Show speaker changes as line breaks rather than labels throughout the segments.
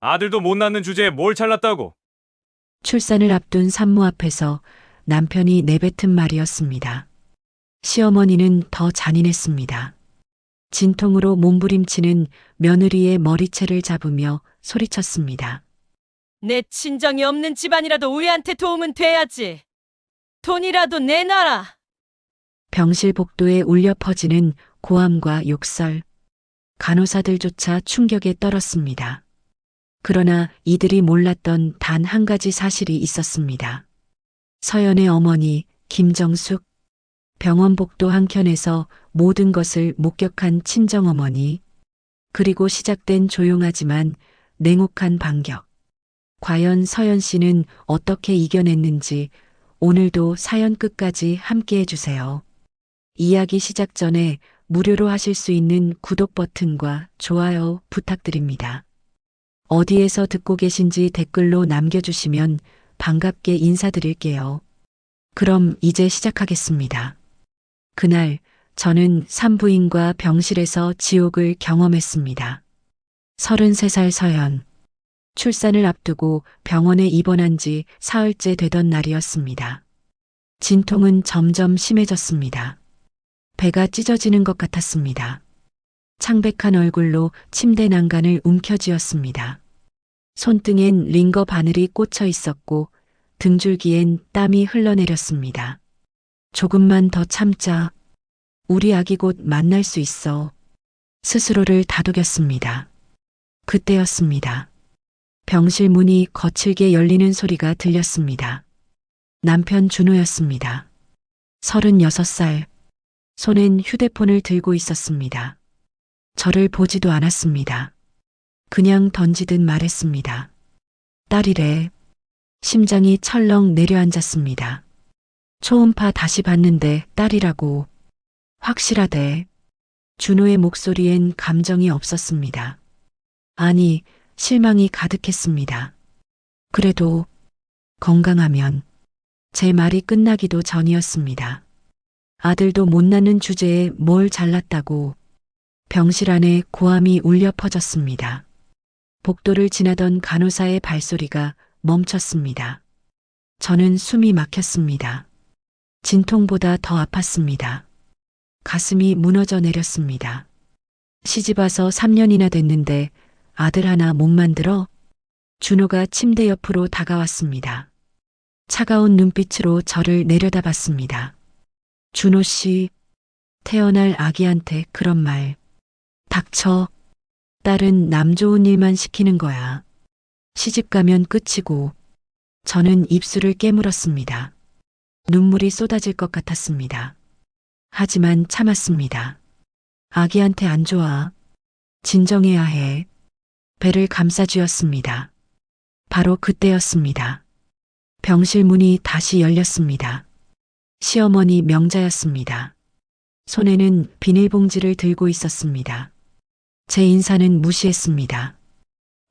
아들도 못 낳는 주제에 뭘 잘났다고.
출산을 앞둔 산모 앞에서 남편이 내뱉은 말이었습니다. 시어머니는 더 잔인했습니다. 진통으로 몸부림치는 며느리의 머리채를 잡으며 소리쳤습니다.
내 친정이 없는 집안이라도 우리한테 도움은 돼야지. 돈이라도 내놔라.
병실 복도에 울려 퍼지는 고함과 욕설. 간호사들조차 충격에 떨었습니다. 그러나 이들이 몰랐던 단 한 가지 사실이 있었습니다. 서연의 어머니 김정숙, 병원 복도 한켠에서 모든 것을 목격한 친정어머니, 그리고 시작된 조용하지만 냉혹한 반격. 과연 서연 씨는 어떻게 이겨냈는지 오늘도 사연 끝까지 함께 해주세요. 이야기 시작 전에 무료로 하실 수 있는 구독 버튼과 좋아요 부탁드립니다. 어디에서 듣고 계신지 댓글로 남겨주시면 반갑게 인사드릴게요. 그럼 이제 시작하겠습니다. 그날 저는 산부인과 병실에서 지옥을 경험했습니다. 33살 서연. 출산을 앞두고 병원에 입원한 지 사흘째 되던 날이었습니다. 진통은 점점 심해졌습니다. 배가 찢어지는 것 같았습니다. 창백한 얼굴로 침대 난간을 움켜쥐었습니다. 손등엔 링거 바늘이 꽂혀 있었고 등줄기엔 땀이 흘러내렸습니다. 조금만 더 참자. 우리 아기 곧 만날 수 있어. 스스로를 다독였습니다. 그때였습니다. 병실 문이 거칠게 열리는 소리가 들렸습니다. 남편 준호였습니다. 36살. 손엔 휴대폰을 들고 있었습니다. 저를 보지도 않았습니다. 그냥 던지듯 말했습니다. 딸이래. 심장이 철렁 내려앉았습니다. 초음파 다시 봤는데 딸이라고. 확실하대. 준호의 목소리엔 감정이 없었습니다. 아니, 실망이 가득했습니다. 그래도 건강하면. 제 말이 끝나기도 전이었습니다. 아들도 못 낳는 주제에 뭘 잘났다고. 병실 안에 고함이 울려 퍼졌습니다. 복도를 지나던 간호사의 발소리가 멈췄습니다. 저는 숨이 막혔습니다. 진통보다 더 아팠습니다. 가슴이 무너져 내렸습니다. 시집와서 3년이나 됐는데 아들 하나 못 만들어? 준호가 침대 옆으로 다가왔습니다. 차가운 눈빛으로 저를 내려다봤습니다. 준호 씨, 태어날 아기한테 그런 말. 닥쳐. 딸은 남 좋은 일만 시키는 거야. 시집 가면 끝이고. 저는 입술을 깨물었습니다. 눈물이 쏟아질 것 같았습니다. 하지만 참았습니다. 아기한테 안 좋아. 진정해야 해. 배를 감싸쥐었습니다. 바로 그때였습니다. 병실 문이 다시 열렸습니다. 시어머니 명자였습니다. 손에는 비닐봉지를 들고 있었습니다. 제 인사는 무시했습니다.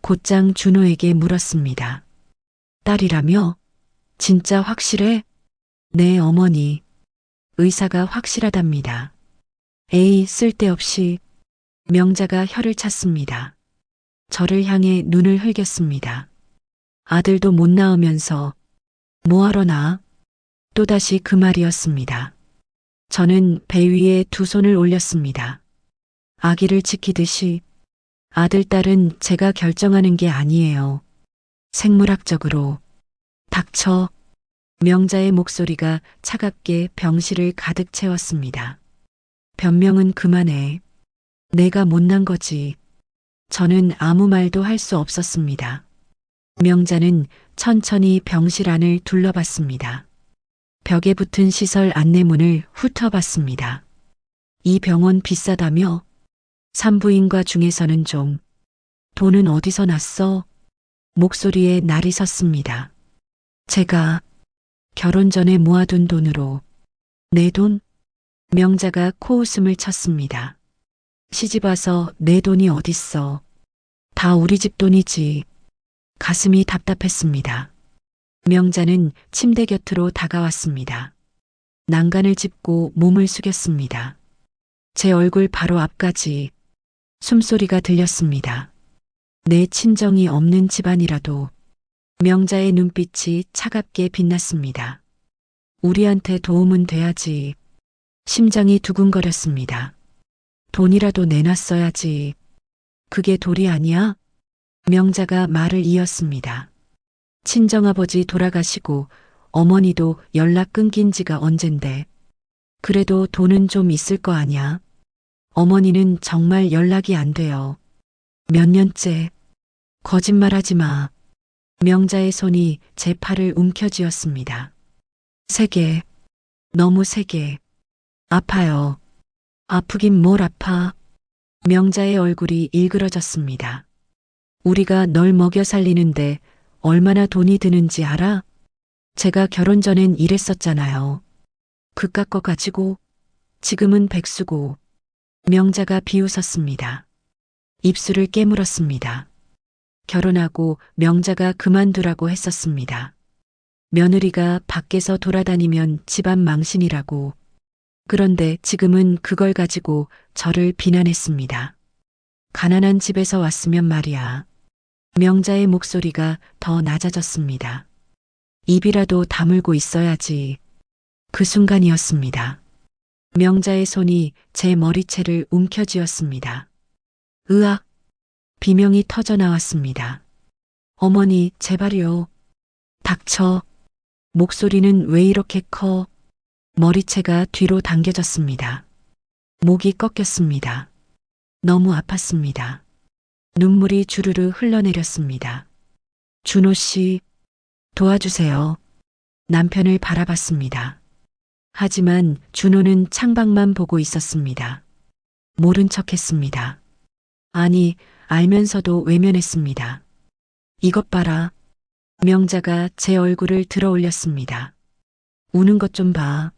곧장 준호에게 물었습니다. 딸이라며? 진짜 확실해? 네, 어머니. 의사가 확실하답니다. 에이, 쓸데없이. 명자가 혀를 찼습니다. 저를 향해 눈을 흘겼습니다. 아들도 못 낳으면서 뭐하러 낳아? 또다시 그 말이었습니다. 저는 배 위에 두 손을 올렸습니다. 아기를 지키듯이. 아들, 딸은 제가 결정하는 게 아니에요. 생물학적으로. 닥쳐. 명자의 목소리가 차갑게 병실을 가득 채웠습니다. 변명은 그만해. 내가 못난 거지. 저는 아무 말도 할 수 없었습니다. 명자는 천천히 병실 안을 둘러봤습니다. 벽에 붙은 시설 안내문을 훑어봤습니다. 이 병원 비싸다며? 산부인과 중에서는 좀. 돈은 어디서 났어? 목소리에 날이 섰습니다. 제가 결혼 전에 모아둔 돈으로. 내 돈? 명자가 코웃음을 쳤습니다. 시집와서 내 돈이 어딨어. 다 우리 집 돈이지. 가슴이 답답했습니다. 명자는 침대 곁으로 다가왔습니다. 난간을 짚고 몸을 숙였습니다. 제 얼굴 바로 앞까지 숨소리가 들렸습니다. 내 친정이 없는 집안이라도 명자의 눈빛이 차갑게 빛났습니다. 우리한테 도움은 돼야지. 심장이 두근거렸습니다. 돈이라도 내놨어야지. 그게 도리 아니야? 명자가 말을 이었습니다. 친정아버지 돌아가시고 어머니도 연락 끊긴 지가 언젠데. 그래도 돈은 좀 있을 거 아냐? 어머니는 정말 연락이 안 돼요. 몇 년째. 거짓말하지 마. 명자의 손이 제 팔을 움켜쥐었습니다. 세게. 너무 세게. 아파요. 아프긴 뭘 아파. 명자의 얼굴이 일그러졌습니다. 우리가 널 먹여 살리는데 얼마나 돈이 드는지 알아? 제가 결혼 전엔 이랬었잖아요. 그깟 거 가지고 지금은 백수고. 명자가 비웃었습니다. 입술을 깨물었습니다. 결혼하고 명자가 그만두라고 했었습니다. 며느리가 밖에서 돌아다니면 집안 망신이라고. 그런데 지금은 그걸 가지고 저를 비난했습니다. 가난한 집에서 왔으면 말이야. 명자의 목소리가 더 낮아졌습니다. 입이라도 다물고 있어야지. 그 순간이었습니다. 명자의 손이 제 머리채를 움켜쥐었습니다. 으악! 비명이 터져 나왔습니다. 어머니, 제발요. 닥쳐. 목소리는 왜 이렇게 커? 머리채가 뒤로 당겨졌습니다. 목이 꺾였습니다. 너무 아팠습니다. 눈물이 주르르 흘러내렸습니다. 준호 씨, 도와주세요. 남편을 바라봤습니다. 하지만 준호는 창밖만 보고 있었습니다. 모른 척했습니다. 아니, 알면서도 외면했습니다. 이것 봐라. 명자가 제 얼굴을 들어 올렸습니다. 우는 것 좀 봐.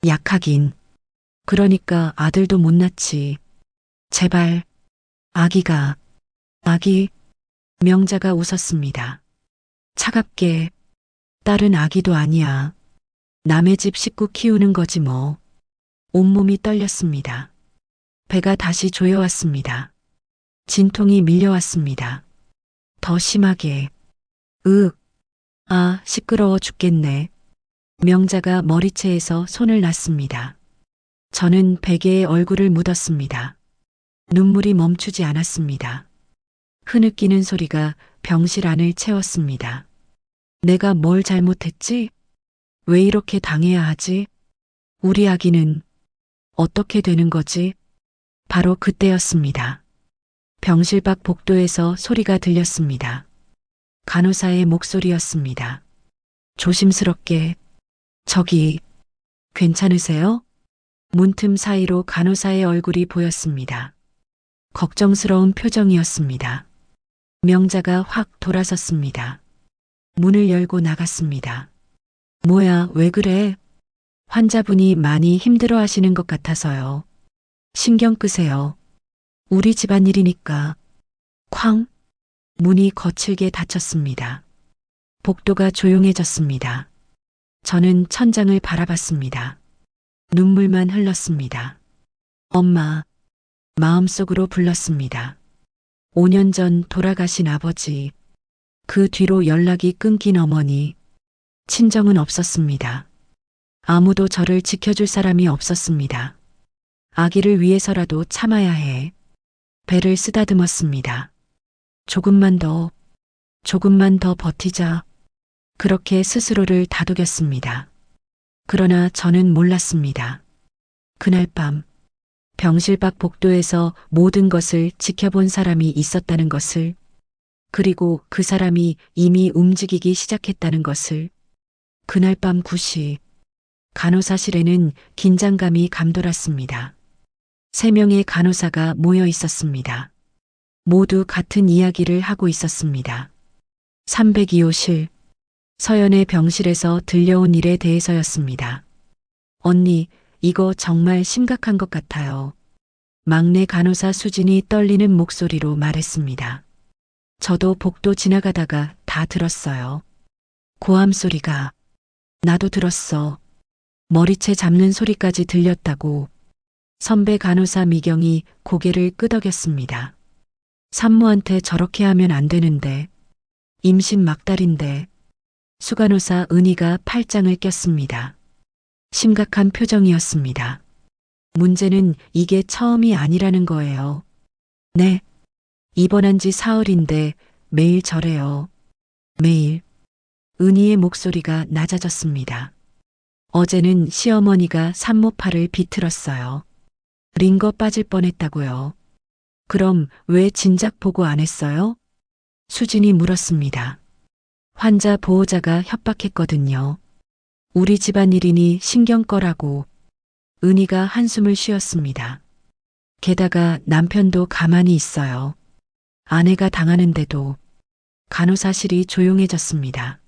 약하긴. 그러니까 아들도 못 낳지. 제발. 아기. 명자가 웃었습니다. 차갑게. 딸은 아기도 아니야. 남의 집 식구 키우는 거지 뭐. 온몸이 떨렸습니다. 배가 다시 조여왔습니다. 진통이 밀려왔습니다. 더 심하게. 시끄러워 죽겠네. 명자가 머리채에서 손을 놨습니다. 저는 베개에 얼굴을 묻었습니다. 눈물이 멈추지 않았습니다. 흐느끼는 소리가 병실 안을 채웠습니다. 내가 뭘 잘못했지? 왜 이렇게 당해야 하지? 우리 아기는 어떻게 되는 거지? 바로 그때였습니다. 병실 밖 복도에서 소리가 들렸습니다. 간호사의 목소리였습니다. 조심스럽게. 저기, 괜찮으세요? 문틈 사이로 간호사의 얼굴이 보였습니다. 걱정스러운 표정이었습니다. 명자가 확 돌아섰습니다. 문을 열고 나갔습니다. 뭐야, 왜 그래? 환자분이 많이 힘들어 하시는 것 같아서요. 신경 끄세요. 우리 집안일이니까. 쾅! 문이 거칠게 닫혔습니다. 복도가 조용해졌습니다. 저는 천장을 바라봤습니다. 눈물만 흘렀습니다. 엄마. 마음속으로 불렀습니다. 5년 전 돌아가신 아버지. 그 뒤로 연락이 끊긴 어머니. 친정은 없었습니다. 아무도 저를 지켜줄 사람이 없었습니다. 아기를 위해서라도 참아야 해. 배를 쓰다듬었습니다. 조금만 더 버티자. 그렇게 스스로를 다독였습니다. 그러나 저는 몰랐습니다. 그날 밤 병실 밖 복도에서 모든 것을 지켜본 사람이 있었다는 것을, 그리고 그 사람이 이미 움직이기 시작했다는 것을. 그날 밤 9시 간호사실에는 긴장감이 감돌았습니다. 3명의 간호사가 모여 있었습니다. 모두 같은 이야기를 하고 있었습니다. 302호실 서연의 병실에서 들려온 일에 대해서였습니다. 언니, 이거 정말 심각한 것 같아요. 막내 간호사 수진이 떨리는 목소리로 말했습니다. 저도 복도 지나가다가 다 들었어요. 고함 소리가. 나도 들었어. 머리채 잡는 소리까지 들렸다고. 선배 간호사 미경이 고개를 끄덕였습니다. 산모한테 저렇게 하면 안 되는데. 임신 막달인데. 수간호사 은희가 팔짱을 꼈습니다. 심각한 표정이었습니다. 문제는 이게 처음이 아니라는 거예요. 네. 입원한 지 사흘인데 매일 저래요. 매일. 은희의 목소리가 낮아졌습니다. 어제는 시어머니가 산모팔을 비틀었어요. 링거 빠질 뻔했다고요. 그럼 왜 진작 보고 안 했어요? 수진이 물었습니다. 환자 보호자가 협박했거든요. 우리 집안일이니 신경 꺼라고. 은희가 한숨을 쉬었습니다. 게다가 남편도 가만히 있어요. 아내가 당하는데도. 간호사실이 조용해졌습니다.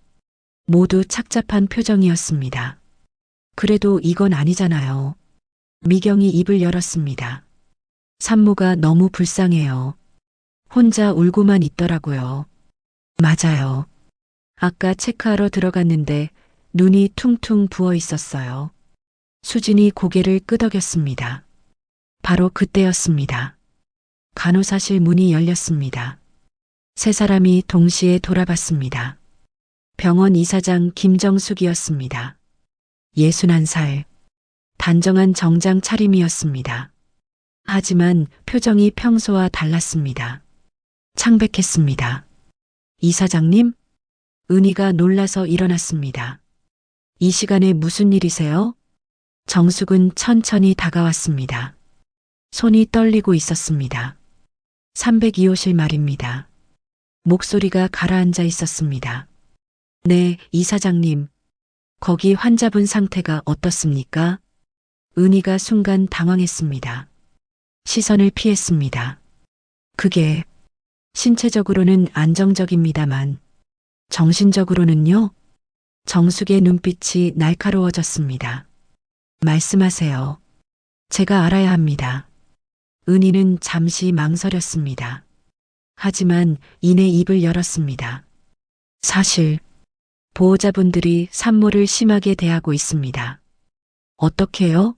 모두 착잡한 표정이었습니다. 그래도 이건 아니잖아요. 미경이 입을 열었습니다. 산모가 너무 불쌍해요. 혼자 울고만 있더라고요. 맞아요. 아까 체크하러 들어갔는데 눈이 퉁퉁 부어 있었어요. 수진이 고개를 끄덕였습니다. 바로 그때였습니다. 간호사실 문이 열렸습니다. 세 사람이 동시에 돌아봤습니다. 병원 이사장 김정숙이었습니다. 61살. 단정한 정장 차림이었습니다. 하지만 표정이 평소와 달랐습니다. 창백했습니다. 이사장님? 은희가 놀라서 일어났습니다. 이 시간에 무슨 일이세요? 정숙은 천천히 다가왔습니다. 손이 떨리고 있었습니다. 302호실 말입니다. 목소리가 가라앉아 있었습니다. 네, 이사장님. 거기 환자분 상태가 어떻습니까? 은희가 순간 당황했습니다. 시선을 피했습니다. 그게 신체적으로는 안정적입니다만 정신적으로는요? 정숙의 눈빛이 날카로워졌습니다. 말씀하세요. 제가 알아야 합니다. 은희는 잠시 망설였습니다. 하지만 이내 입을 열었습니다. 사실 보호자분들이 산모를 심하게 대하고 있습니다. 어떻게요?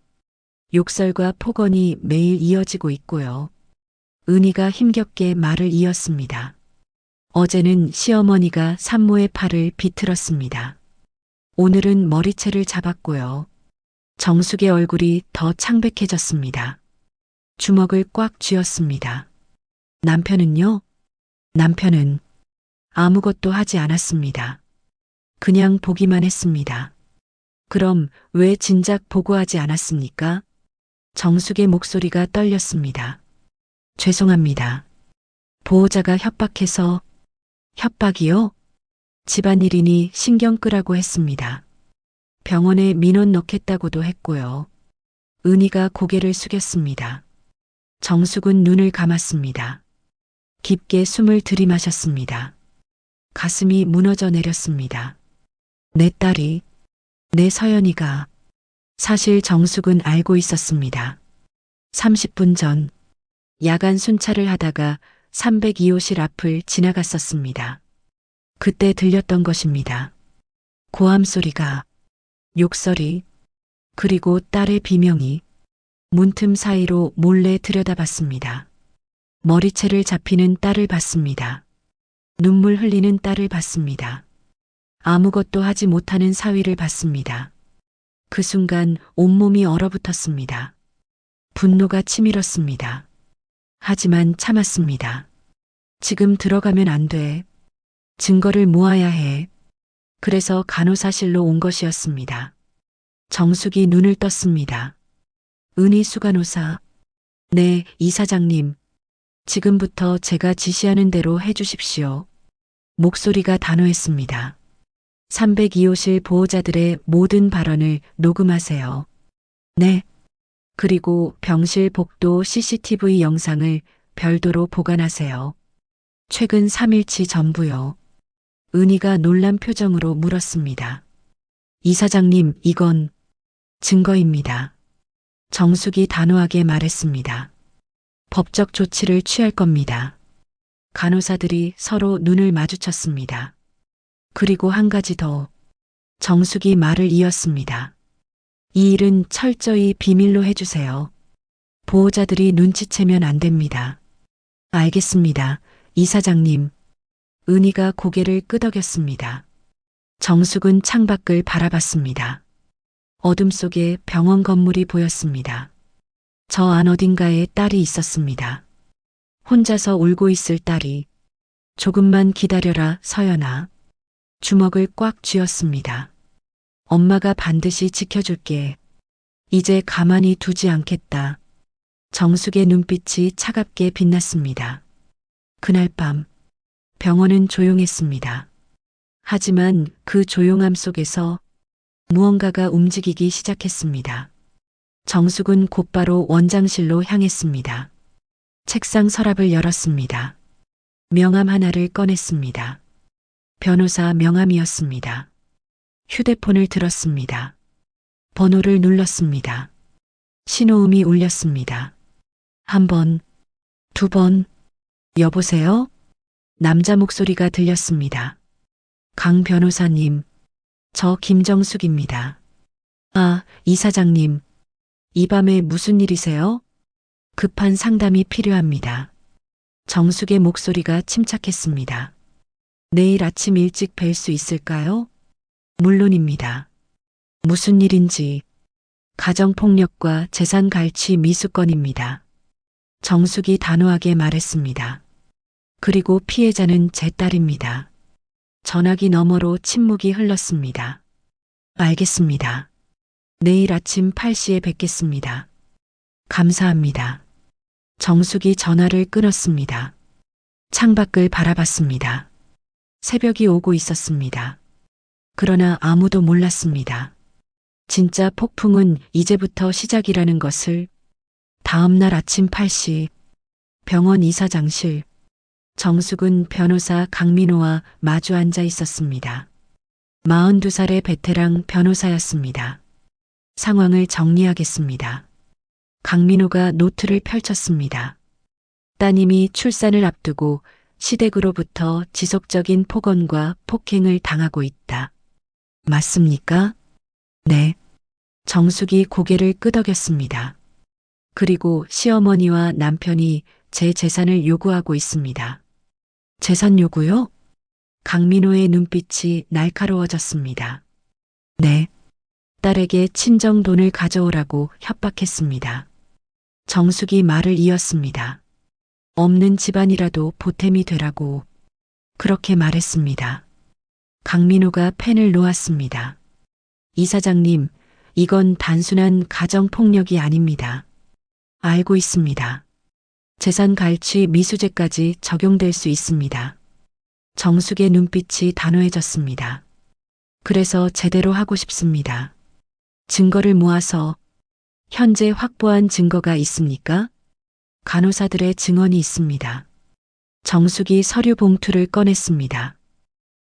욕설과 폭언이 매일 이어지고 있고요. 은희가 힘겹게 말을 이었습니다. 어제는 시어머니가 산모의 팔을 비틀었습니다. 오늘은 머리채를 잡았고요. 정숙의 얼굴이 더 창백해졌습니다. 주먹을 꽉 쥐었습니다. 남편은요? 남편은 아무것도 하지 않았습니다. 그냥 보기만 했습니다. 그럼 왜 진작 보고하지 않았습니까? 정숙의 목소리가 떨렸습니다. 죄송합니다. 보호자가 협박해서. 협박이요? 집안일이니 신경 끄라고 했습니다. 병원에 민원 넣겠다고도 했고요. 은희가 고개를 숙였습니다. 정숙은 눈을 감았습니다. 깊게 숨을 들이마셨습니다. 가슴이 무너져 내렸습니다. 내 딸이, 내 서연이가. 사실 정숙은 알고 있었습니다. 30분 전 야간 순찰을 하다가 302호실 앞을 지나갔었습니다. 그때 들렸던 것입니다. 고함 소리가, 욕설이, 그리고 딸의 비명이. 문틈 사이로 몰래 들여다봤습니다. 머리채를 잡히는 딸을 봤습니다. 눈물 흘리는 딸을 봤습니다. 아무것도 하지 못하는 사위를 봤습니다. 그 순간 온몸이 얼어붙었습니다. 분노가 치밀었습니다. 하지만 참았습니다. 지금 들어가면 안 돼. 증거를 모아야 해. 그래서 간호사실로 온 것이었습니다. 정숙이 눈을 떴습니다. 은희 수간호사. 네, 이사장님. 지금부터 제가 지시하는 대로 해주십시오. 목소리가 단호했습니다. 302호실 보호자들의 모든 발언을 녹음하세요. 네. 그리고 병실 복도 CCTV 영상을 별도로 보관하세요. 최근 3일치 전부요. 은희가 놀란 표정으로 물었습니다. 이사장님, 이건 증거입니다. 정숙이 단호하게 말했습니다. 법적 조치를 취할 겁니다. 간호사들이 서로 눈을 마주쳤습니다. 그리고 한 가지 더. 정숙이 말을 이었습니다. 이 일은 철저히 비밀로 해주세요. 보호자들이 눈치채면 안 됩니다. 알겠습니다. 이사장님. 은희가 고개를 끄덕였습니다. 정숙은 창밖을 바라봤습니다. 어둠 속에 병원 건물이 보였습니다. 저 안 어딘가에 딸이 있었습니다. 혼자서 울고 있을 딸이 조금만 기다려라 서연아. 주먹을 꽉 쥐었습니다. 엄마가 반드시 지켜줄게. 이제 가만히 두지 않겠다. 정숙의 눈빛이 차갑게 빛났습니다. 그날 밤 병원은 조용했습니다. 하지만 그 조용함 속에서 무언가가 움직이기 시작했습니다. 정숙은 곧바로 원장실로 향했습니다. 책상 서랍을 열었습니다. 명함 하나를 꺼냈습니다. 변호사 명함이었습니다. 휴대폰을 들었습니다. 번호를 눌렀습니다. 신호음이 울렸습니다. 한 번, 두 번, 여보세요? 남자 목소리가 들렸습니다. 강 변호사님, 저 김정숙입니다. 아, 이사장님, 이 밤에 무슨 일이세요? 급한 상담이 필요합니다. 정숙의 목소리가 침착했습니다. 내일 아침 일찍 뵐 수 있을까요? 물론입니다. 무슨 일인지. 가정폭력과 재산 갈취 미수건입니다. 정숙이 단호하게 말했습니다. 그리고 피해자는 제 딸입니다. 전화기 너머로 침묵이 흘렀습니다. 알겠습니다. 내일 아침 8시에 뵙겠습니다. 감사합니다. 정숙이 전화를 끊었습니다. 창밖을 바라봤습니다. 새벽이 오고 있었습니다. 그러나 아무도 몰랐습니다. 진짜 폭풍은 이제부터 시작이라는 것을. 다음 날 아침 8시 병원 이사장실. 정숙은 변호사 강민호와 마주 앉아 있었습니다. 42살의 베테랑 변호사였습니다. 상황을 정리하겠습니다. 강민호가 노트를 펼쳤습니다. 따님이 출산을 앞두고 시댁으로부터 지속적인 폭언과 폭행을 당하고 있다. 맞습니까? 네. 정숙이 고개를 끄덕였습니다. 그리고 시어머니와 남편이 제 재산을 요구하고 있습니다. 재산 요구요? 강민호의 눈빛이 날카로워졌습니다. 네. 딸에게 친정 돈을 가져오라고 협박했습니다. 정숙이 말을 이었습니다. 없는 집안이라도 보탬이 되라고 그렇게 말했습니다. 강민호가 펜을 놓았습니다. 이사장님, 이건 단순한 가정폭력이 아닙니다. 알고 있습니다. 재산 갈취 미수죄까지 적용될 수 있습니다. 정숙의 눈빛이 단호해졌습니다. 그래서 제대로 하고 싶습니다. 증거를 모아서. 현재 확보한 증거가 있습니까? 간호사들의 증언이 있습니다. 정숙이 서류 봉투를 꺼냈습니다.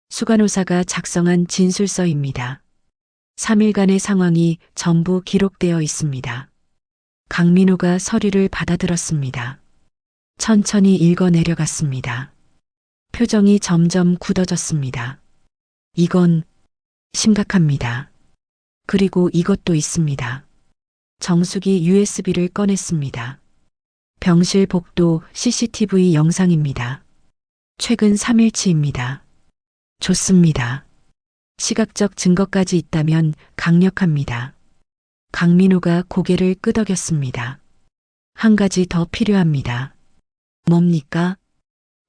수간호사가 작성한 진술서입니다. 3일간의 상황이 전부 기록되어 있습니다. 강민호가 서류를 받아들었습니다. 천천히 읽어 내려갔습니다. 표정이 점점 굳어졌습니다. 이건 심각합니다. 그리고 이것도 있습니다. 정숙이 USB를 꺼냈습니다. 병실 복도 CCTV 영상입니다. 최근 3일치입니다. 좋습니다. 시각적 증거까지 있다면 강력합니다. 강민호가 고개를 끄덕였습니다. 한 가지 더 필요합니다. 뭡니까?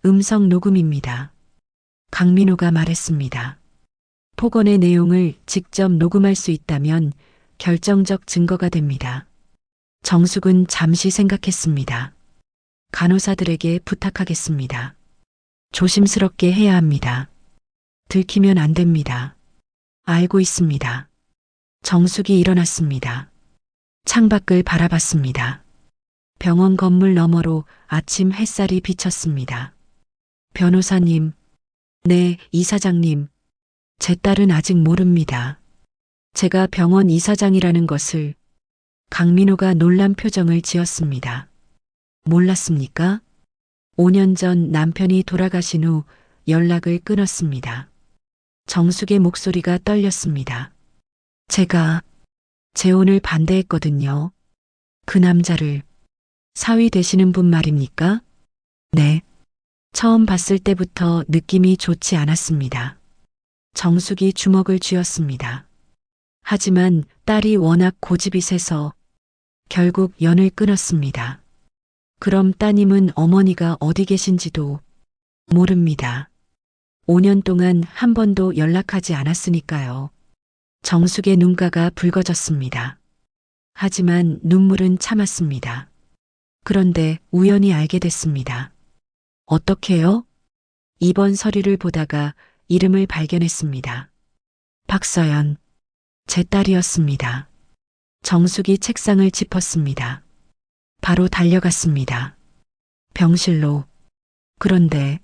음성 녹음입니다. 강민호가 말했습니다. 폭언의 내용을 직접 녹음할 수 있다면 결정적 증거가 됩니다. 정숙은 잠시 생각했습니다. 간호사들에게 부탁하겠습니다. 조심스럽게 해야 합니다. 들키면 안 됩니다. 알고 있습니다. 정숙이 일어났습니다. 창밖을 바라봤습니다. 병원 건물 너머로 아침 햇살이 비쳤습니다. 변호사님, 네, 이사장님. 제 딸은 아직 모릅니다. 제가 병원 이사장이라는 것을. 강민호가 놀란 표정을 지었습니다. 몰랐습니까? 5년 전 남편이 돌아가신 후 연락을 끊었습니다. 정숙의 목소리가 떨렸습니다. 제가 재혼을 반대했거든요. 그 남자를. 사위 되시는 분 말입니까? 네. 처음 봤을 때부터 느낌이 좋지 않았습니다. 정숙이 주먹을 쥐었습니다. 하지만 딸이 워낙 고집이 세서 결국 연을 끊었습니다. 그럼 따님은 어머니가 어디 계신지도 모릅니다. 5년 동안 한 번도 연락하지 않았으니까요. 정숙의 눈가가 붉어졌습니다. 하지만 눈물은 참았습니다. 그런데 우연히 알게 됐습니다. 어떻게요? 입원 서류를 보다가 이름을 발견했습니다. 박서연, 제 딸이었습니다. 정숙이 책상을 짚었습니다. 바로 달려갔습니다. 병실로. 그런데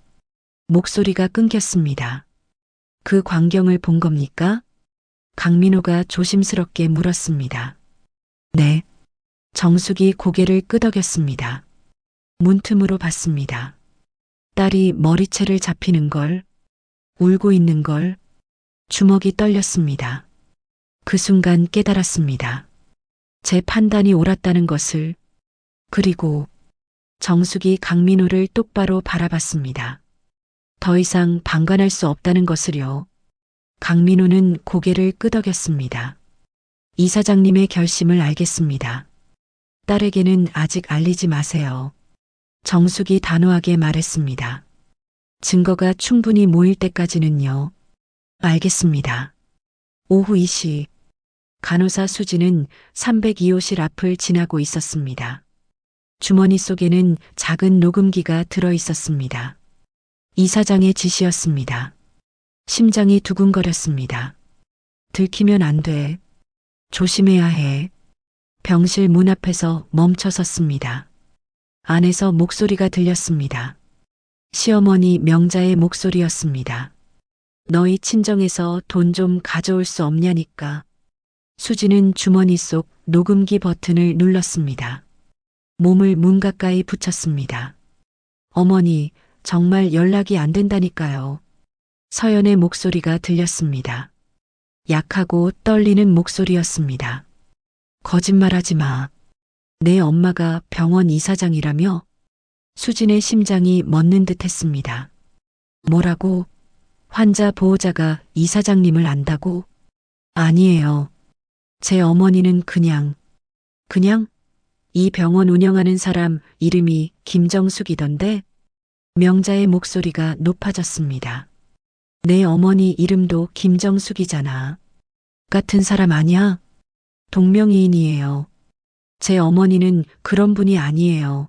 목소리가 끊겼습니다. 그 광경을 본 겁니까? 강민호가 조심스럽게 물었습니다. 네. 정숙이 고개를 끄덕였습니다. 문틈으로 봤습니다. 딸이 머리채를 잡히는 걸, 울고 있는 걸, 주먹이 떨렸습니다. 그 순간 깨달았습니다. 제 판단이 옳았다는 것을. 그리고 정숙이 강민호를 똑바로 바라봤습니다. 더 이상 방관할 수 없다는 것을요. 강민호는 고개를 끄덕였습니다. 이사장님의 결심을 알겠습니다. 딸에게는 아직 알리지 마세요. 정숙이 단호하게 말했습니다. 증거가 충분히 모일 때까지는요. 알겠습니다. 오후 2시 간호사 수지는 302호실 앞을 지나고 있었습니다. 주머니 속에는 작은 녹음기가 들어 있었습니다. 이사장의 지시였습니다. 심장이 두근거렸습니다. 들키면 안 돼. 조심해야 해. 병실 문 앞에서 멈춰 섰습니다. 안에서 목소리가 들렸습니다. 시어머니 명자의 목소리였습니다. 너희 친정에서 돈 좀 가져올 수 없냐니까. 수지는 주머니 속 녹음기 버튼을 눌렀습니다. 몸을 문 가까이 붙였습니다. 어머니, 정말 연락이 안 된다니까요. 서연의 목소리가 들렸습니다. 약하고 떨리는 목소리였습니다. 거짓말하지 마. 내 엄마가 병원 이사장이라며? 수진의 심장이 멎는 듯 했습니다. 뭐라고? 환자 보호자가 이사장님을 안다고? 아니에요. 제 어머니는 그냥 이 병원 운영하는 사람 이름이 김정숙이던데? 명자의 목소리가 높아졌습니다. 내 어머니 이름도 김정숙이잖아. 같은 사람 아니야? 동명이인이에요. 제 어머니는 그런 분이 아니에요.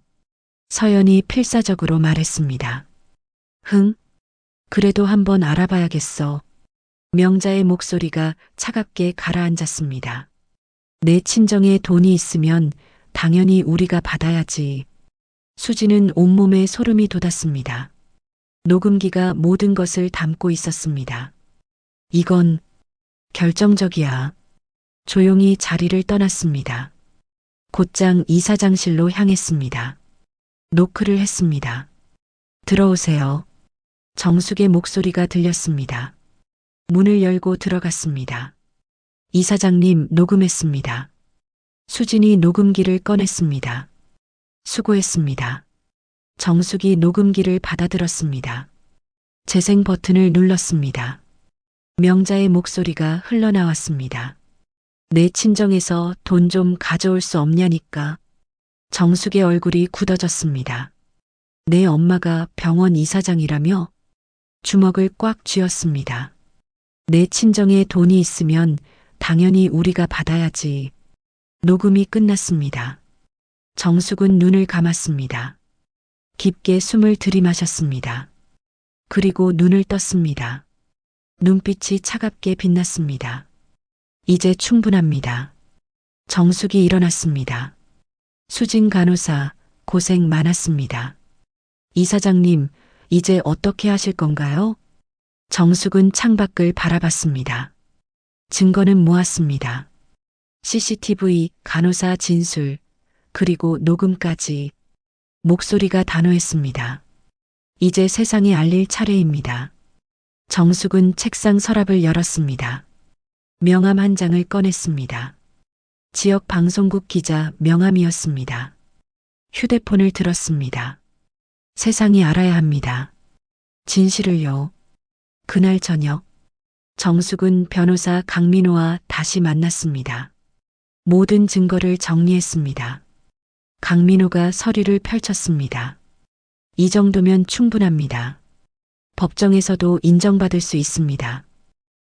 서연이 필사적으로 말했습니다. 흥? 그래도 한번 알아봐야겠어. 명자의 목소리가 차갑게 가라앉았습니다. 내 친정에 돈이 있으면 당연히 우리가 받아야지. 수지는 온몸에 소름이 돋았습니다. 녹음기가 모든 것을 담고 있었습니다. 이건 결정적이야. 조용히 자리를 떠났습니다. 곧장 이사장실로 향했습니다. 노크를 했습니다. 들어오세요. 정숙의 목소리가 들렸습니다. 문을 열고 들어갔습니다. 이사장님, 녹음했습니다. 수진이 녹음기를 꺼냈습니다. 수고했습니다. 정숙이 녹음기를 받아들었습니다. 재생 버튼을 눌렀습니다. 명자의 목소리가 흘러나왔습니다. 내 친정에서 돈 좀 가져올 수 없냐니까. 정숙의 얼굴이 굳어졌습니다. 내 엄마가 병원 이사장이라며? 주먹을 꽉 쥐었습니다. 내 친정에 돈이 있으면 당연히 우리가 받아야지. 녹음이 끝났습니다. 정숙은 눈을 감았습니다. 깊게 숨을 들이마셨습니다. 그리고 눈을 떴습니다. 눈빛이 차갑게 빛났습니다. 이제 충분합니다. 정숙이 일어났습니다. 수진 간호사, 고생 많았습니다. 이사장님, 이제 어떻게 하실 건가요? 정숙은 창밖을 바라봤습니다. 증거는 모았습니다. CCTV, 간호사 진술, 그리고 녹음까지. 목소리가 단호했습니다. 이제 세상에 알릴 차례입니다. 정숙은 책상 서랍을 열었습니다. 명함 한 장을 꺼냈습니다. 지역 방송국 기자 명함이었습니다. 휴대폰을 들었습니다. 세상이 알아야 합니다. 진실을요. 그날 저녁, 정숙은 변호사 강민호와 다시 만났습니다. 모든 증거를 정리했습니다. 강민호가 서류를 펼쳤습니다. 이 정도면 충분합니다. 법정에서도 인정받을 수 있습니다.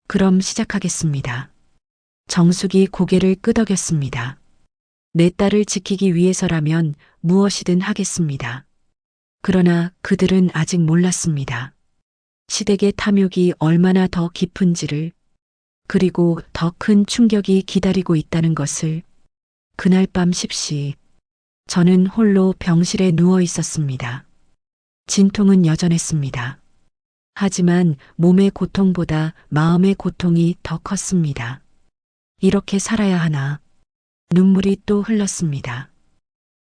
그럼 시작하겠습니다. 정숙이 고개를 끄덕였습니다. 내 딸을 지키기 위해서라면 무엇이든 하겠습니다. 그러나 그들은 아직 몰랐습니다. 시댁의 탐욕이 얼마나 더 깊은지를, 그리고 더 큰 충격이 기다리고 있다는 것을. 그날 밤 10시, 저는 홀로 병실에 누워 있었습니다. 진통은 여전했습니다. 하지만 몸의 고통보다 마음의 고통이 더 컸습니다. 이렇게 살아야 하나. 눈물이 또 흘렀습니다.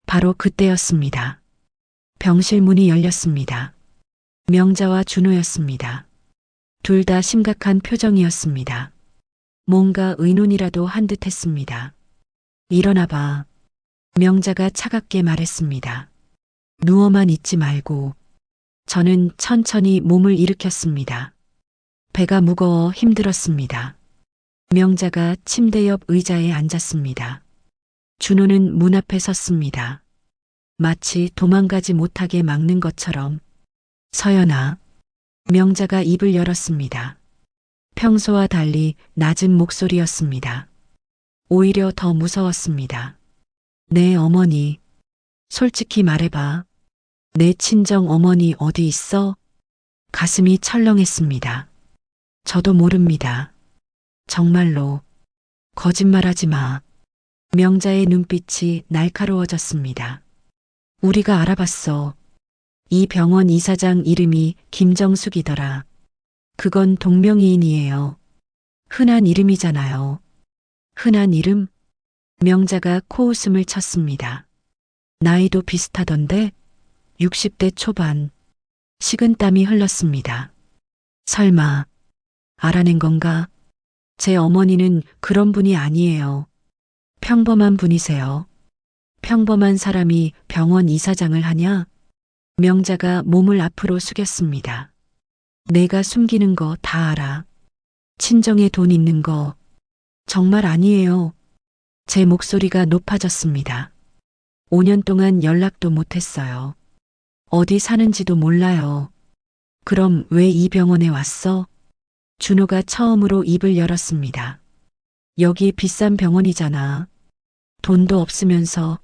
바로 그때였습니다. 병실 문이 열렸습니다. 명자와 준호였습니다. 둘 다 심각한 표정이었습니다. 뭔가 의논이라도 한 듯 했습니다. 일어나봐. 명자가 차갑게 말했습니다. 누워만 있지 말고. 저는 천천히 몸을 일으켰습니다. 배가 무거워 힘들었습니다. 명자가 침대 옆 의자에 앉았습니다. 준호는 문 앞에 섰습니다. 마치 도망가지 못하게 막는 것처럼. 서연아. 명자가 입을 열었습니다. 평소와 달리 낮은 목소리였습니다. 오히려 더 무서웠습니다. 내 어머니. 솔직히 말해봐. 내 친정 어머니 어디 있어? 가슴이 철렁했습니다. 저도 모릅니다. 정말로. 거짓말하지 마. 명자의 눈빛이 날카로워졌습니다. 우리가 알아봤어. 이 병원 이사장 이름이 김정숙이더라. 그건 동명이인이에요. 흔한 이름이잖아요. 흔한 이름? 명자가 코웃음을 쳤습니다. 나이도 비슷하던데? 60대 초반. 식은땀이 흘렀습니다. 설마 알아낸 건가? 제 어머니는 그런 분이 아니에요. 평범한 분이세요. 평범한 사람이 병원 이사장을 하냐? 명자가 몸을 앞으로 숙였습니다. 내가 숨기는 거 다 알아. 친정에 돈 있는 거. 정말 아니에요. 제 목소리가 높아졌습니다. 5년 동안 연락도 못했어요. 어디 사는지도 몰라요. 그럼 왜 이 병원에 왔어? 준호가 처음으로 입을 열었습니다. 여기 비싼 병원이잖아. 돈도 없으면서.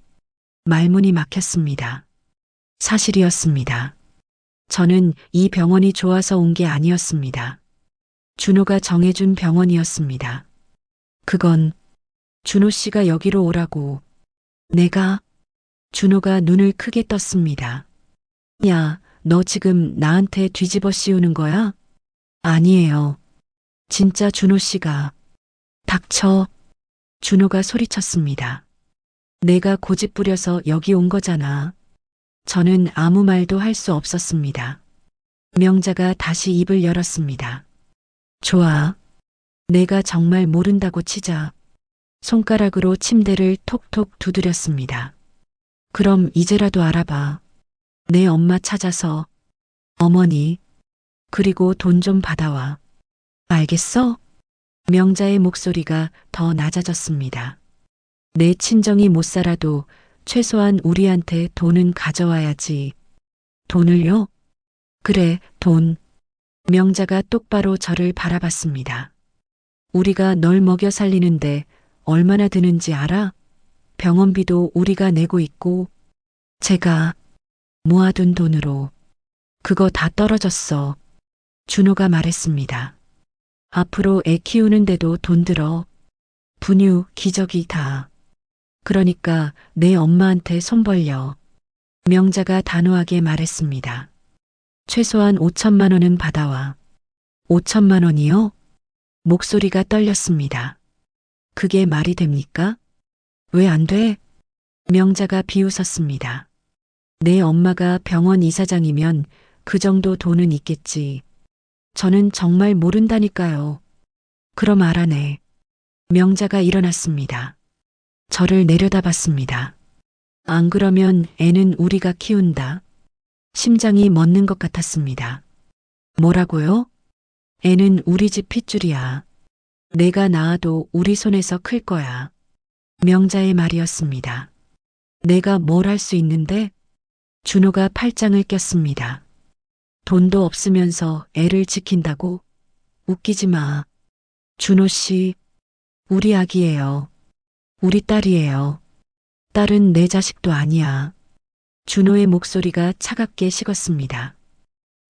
말문이 막혔습니다. 사실이었습니다. 저는 이 병원이 좋아서 온 게 아니었습니다. 준호가 정해준 병원이었습니다. 그건 준호 씨가 여기로 오라고. 내가? 준호가 눈을 크게 떴습니다. 야, 너 지금 나한테 뒤집어 씌우는 거야? 아니에요. 진짜 준호 씨가. 닥쳐. 준호가 소리쳤습니다. 내가 고집 부려서 여기 온 거잖아. 저는 아무 말도 할 수 없었습니다. 명자가 다시 입을 열었습니다. 좋아. 내가 정말 모른다고 치자. 손가락으로 침대를 톡톡 두드렸습니다. 그럼 이제라도 알아봐. 내 엄마 찾아서. 어머니. 그리고 돈 좀 받아와. 알겠어? 명자의 목소리가 더 낮아졌습니다. 내 친정이 못 살아도 최소한 우리한테 돈은 가져와야지. 돈을요? 그래, 돈. 명자가 똑바로 저를 바라봤습니다. 우리가 널 먹여 살리는데 얼마나 드는지 알아? 병원비도 우리가 내고 있고, 제가 모아둔 돈으로. 그거 다 떨어졌어. 준호가 말했습니다. 앞으로 애 키우는데도 돈 들어. 분유, 기저귀 다. 그러니까 내 엄마한테 손 벌려. 명자가 단호하게 말했습니다. 최소한 5천만 원은 받아와. 5천만 원이요? 목소리가 떨렸습니다. 그게 말이 됩니까? 왜 안 돼? 명자가 비웃었습니다. 내 엄마가 병원 이사장이면 그 정도 돈은 있겠지. 저는 정말 모른다니까요. 그럼 알아내. 명자가 일어났습니다. 저를 내려다봤습니다. 안 그러면 애는 우리가 키운다. 심장이 멎는 것 같았습니다. 뭐라고요? 애는 우리 집 핏줄이야. 내가 낳아도 우리 손에서 클 거야. 명자의 말이었습니다. 내가 뭘 할 수 있는데? 준호가 팔짱을 꼈습니다. 돈도 없으면서 애를 지킨다고? 웃기지 마. 준호 씨, 우리 아기예요. 우리 딸이에요. 딸은 내 자식도 아니야. 준호의 목소리가 차갑게 식었습니다.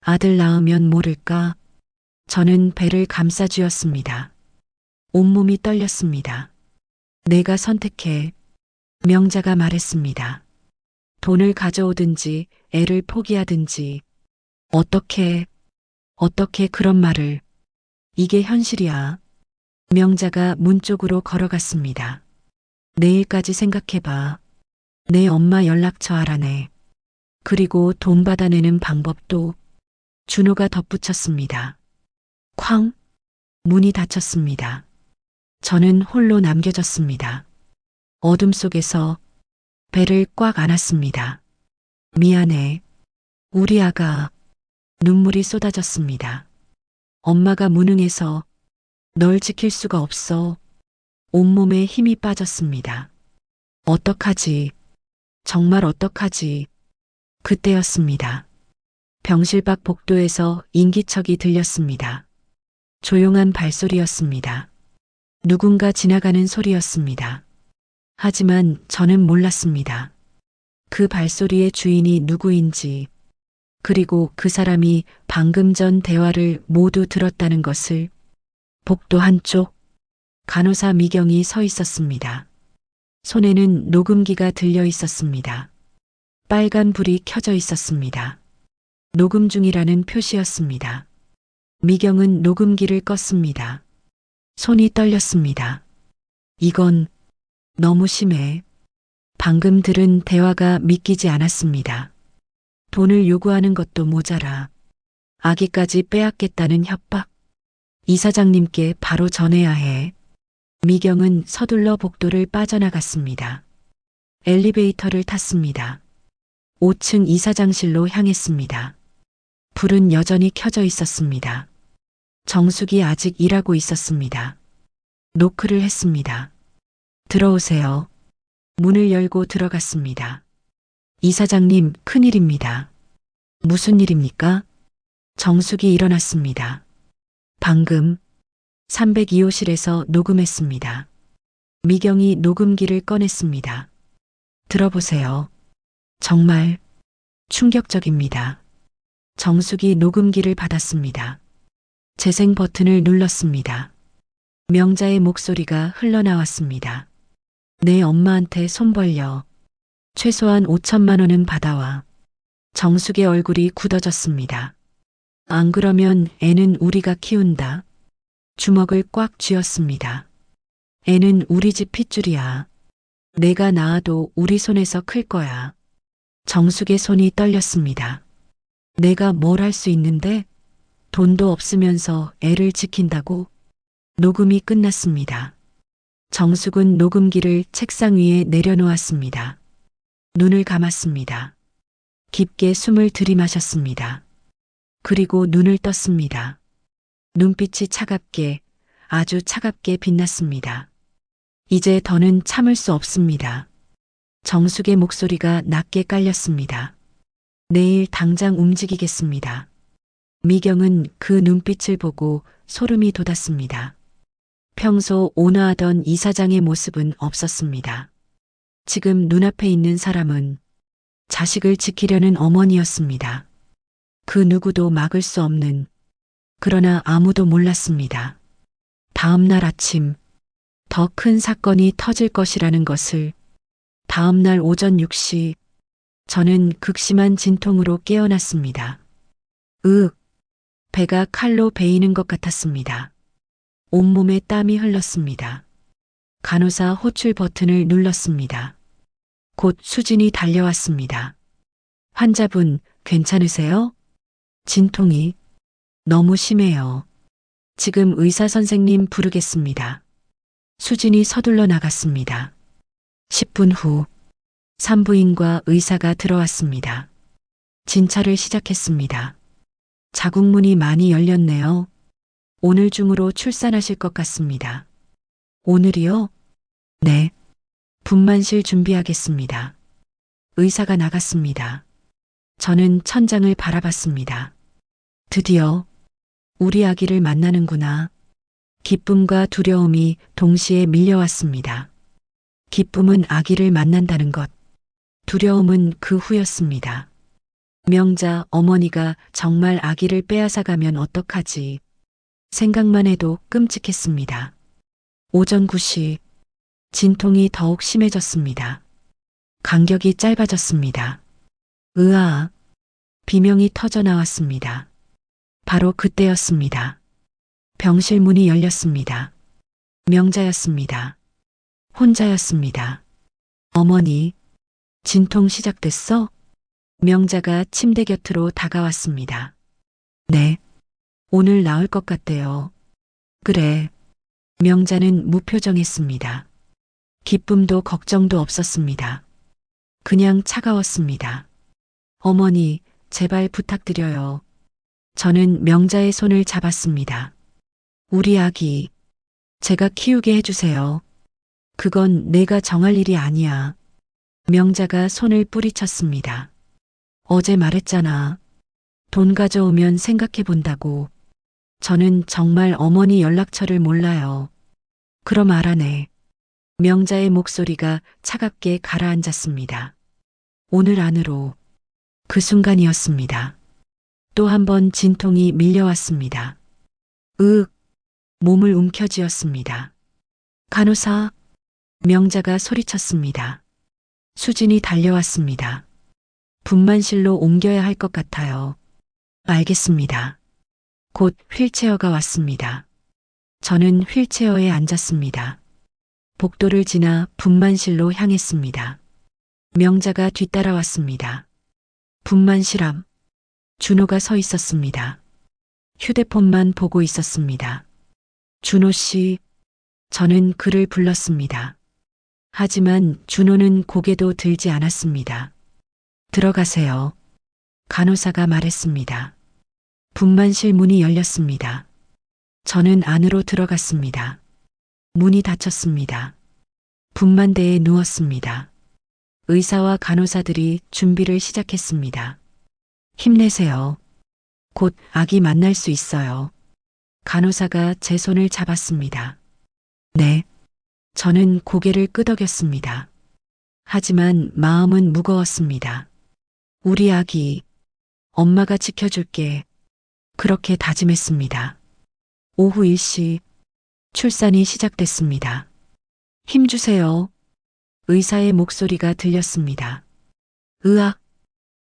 아들 낳으면 모를까? 저는 배를 감싸쥐었습니다. 온몸이 떨렸습니다. 내가 선택해. 명자가 말했습니다. 돈을 가져오든지 애를 포기하든지. 어떻게 그런 말을. 이게 현실이야. 명자가 문 쪽으로 걸어갔습니다. 내일까지 생각해봐. 내 엄마 연락처 알아내. 그리고 돈 받아내는 방법도. 준호가 덧붙였습니다. 쾅! 문이 닫혔습니다. 저는 홀로 남겨졌습니다. 어둠 속에서 배를 꽉 안았습니다. 미안해. 우리 아가. 눈물이 쏟아졌습니다. 엄마가 무능해서 널 지킬 수가 없어. 온몸에 힘이 빠졌습니다. 어떡하지? 정말 어떡하지? 그때였습니다. 병실 밖 복도에서 인기척이 들렸습니다. 조용한 발소리였습니다. 누군가 지나가는 소리였습니다. 하지만 저는 몰랐습니다. 그 발소리의 주인이 누구인지, 그리고 그 사람이 방금 전 대화를 모두 들었다는 것을. 복도 한쪽, 간호사 미경이 서 있었습니다. 손에는 녹음기가 들려 있었습니다. 빨간 불이 켜져 있었습니다. 녹음 중이라는 표시였습니다. 미경은 녹음기를 껐습니다. 손이 떨렸습니다. 이건 너무 심해. 방금 들은 대화가 믿기지 않았습니다. 돈을 요구하는 것도 모자라 아기까지 빼앗겠다는 협박. 이사장님께 바로 전해야 해. 미경은 서둘러 복도를 빠져나갔습니다. 엘리베이터를 탔습니다. 5층 이사장실로 향했습니다. 불은 여전히 켜져 있었습니다. 정숙이 아직 일하고 있었습니다. 노크를 했습니다. 들어오세요. 문을 열고 들어갔습니다. 이사장님, 큰일입니다. 무슨 일입니까? 정숙이 일어났습니다. 방금 302호실에서 녹음했습니다. 미경이 녹음기를 꺼냈습니다. 들어보세요. 정말 충격적입니다. 정숙이 녹음기를 받았습니다. 재생 버튼을 눌렀습니다. 명자의 목소리가 흘러나왔습니다. 내 엄마한테 손 벌려. 최소한 5천만 원은 받아와. 정숙의 얼굴이 굳어졌습니다. 안 그러면 애는 우리가 키운다. 주먹을 꽉 쥐었습니다. 애는 우리 집 핏줄이야. 내가 낳아도 우리 손에서 클 거야. 정숙의 손이 떨렸습니다. 내가 뭘 할 수 있는데? 돈도 없으면서 애를 지킨다고? 녹음이 끝났습니다. 정숙은 녹음기를 책상 위에 내려놓았습니다. 눈을 감았습니다. 깊게 숨을 들이마셨습니다. 그리고 눈을 떴습니다. 눈빛이 차갑게, 아주 차갑게 빛났습니다. 이제 더는 참을 수 없습니다. 정숙의 목소리가 낮게 깔렸습니다. 내일 당장 움직이겠습니다. 미경은 그 눈빛을 보고 소름이 돋았습니다. 평소 온화하던 이사장의 모습은 없었습니다. 지금 눈앞에 있는 사람은 자식을 지키려는 어머니였습니다. 그 누구도 막을 수 없는, 그러나 아무도 몰랐습니다. 다음 날 아침, 더 큰 사건이 터질 것이라는 것을. 다음 날 오전 6시, 저는 극심한 진통으로 깨어났습니다. 배가 칼로 베이는 것 같았습니다. 온몸에 땀이 흘렀습니다. 간호사 호출 버튼을 눌렀습니다. 곧 수진이 달려왔습니다. 환자분, 괜찮으세요? 진통이 너무 심해요. 지금 의사 선생님 부르겠습니다. 수진이 서둘러 나갔습니다. 10분 후, 산부인과 의사가 들어왔습니다. 진찰을 시작했습니다. 자궁문이 많이 열렸네요. 오늘 중으로 출산하실 것 같습니다. 오늘이요? 네. 분만실 준비하겠습니다. 의사가 나갔습니다. 저는 천장을 바라봤습니다. 드디어 우리 아기를 만나는구나. 기쁨과 두려움이 동시에 밀려왔습니다. 기쁨은 아기를 만난다는 것, 두려움은 그 후였습니다. 명자 어머니가 정말 아기를 빼앗아가면 어떡하지? 생각만 해도 끔찍했습니다. 오전 9시, 진통이 더욱 심해졌습니다. 간격이 짧아졌습니다. 으아, 비명이 터져 나왔습니다. 바로 그때였습니다. 병실 문이 열렸습니다. 명자였습니다. 혼자였습니다. 어머니, 진통 시작됐어? 명자가 침대 곁으로 다가왔습니다. 네, 오늘 나을 것 같대요. 그래. 명자는 무표정했습니다. 기쁨도 걱정도 없었습니다. 그냥 차가웠습니다. 어머니, 제발 부탁드려요. 저는 명자의 손을 잡았습니다. 우리 아기, 제가 키우게 해주세요. 그건 내가 정할 일이 아니야. 명자가 손을 뿌리쳤습니다. 어제 말했잖아. 돈 가져오면 생각해 본다고. 저는 정말 어머니 연락처를 몰라요. 그럼 알아내. 명자의 목소리가 차갑게 가라앉았습니다. 오늘 안으로. 그 순간이었습니다. 또 한 번 진통이 밀려왔습니다. 으윽, 몸을 움켜쥐었습니다. 간호사, 명자가 소리쳤습니다. 수진이 달려왔습니다. 분만실로 옮겨야 할 것 같아요. 알겠습니다. 곧 휠체어가 왔습니다. 저는 휠체어에 앉았습니다. 복도를 지나 분만실로 향했습니다. 명자가 뒤따라왔습니다. 분만실 앞, 준호가 서 있었습니다. 휴대폰만 보고 있었습니다. 준호 씨, 저는 그를 불렀습니다. 하지만 준호는 고개도 들지 않았습니다. 들어가세요. 간호사가 말했습니다. 분만실 문이 열렸습니다. 저는 안으로 들어갔습니다. 문이 닫혔습니다. 분만대에 누웠습니다. 의사와 간호사들이 준비를 시작했습니다. 힘내세요. 곧 아기 만날 수 있어요. 간호사가 제 손을 잡았습니다. 네. 저는 고개를 끄덕였습니다. 하지만 마음은 무거웠습니다. 우리 아기, 엄마가 지켜줄게. 그렇게 다짐했습니다. 오후 1시, 출산이 시작됐습니다. 힘주세요. 의사의 목소리가 들렸습니다. 으악,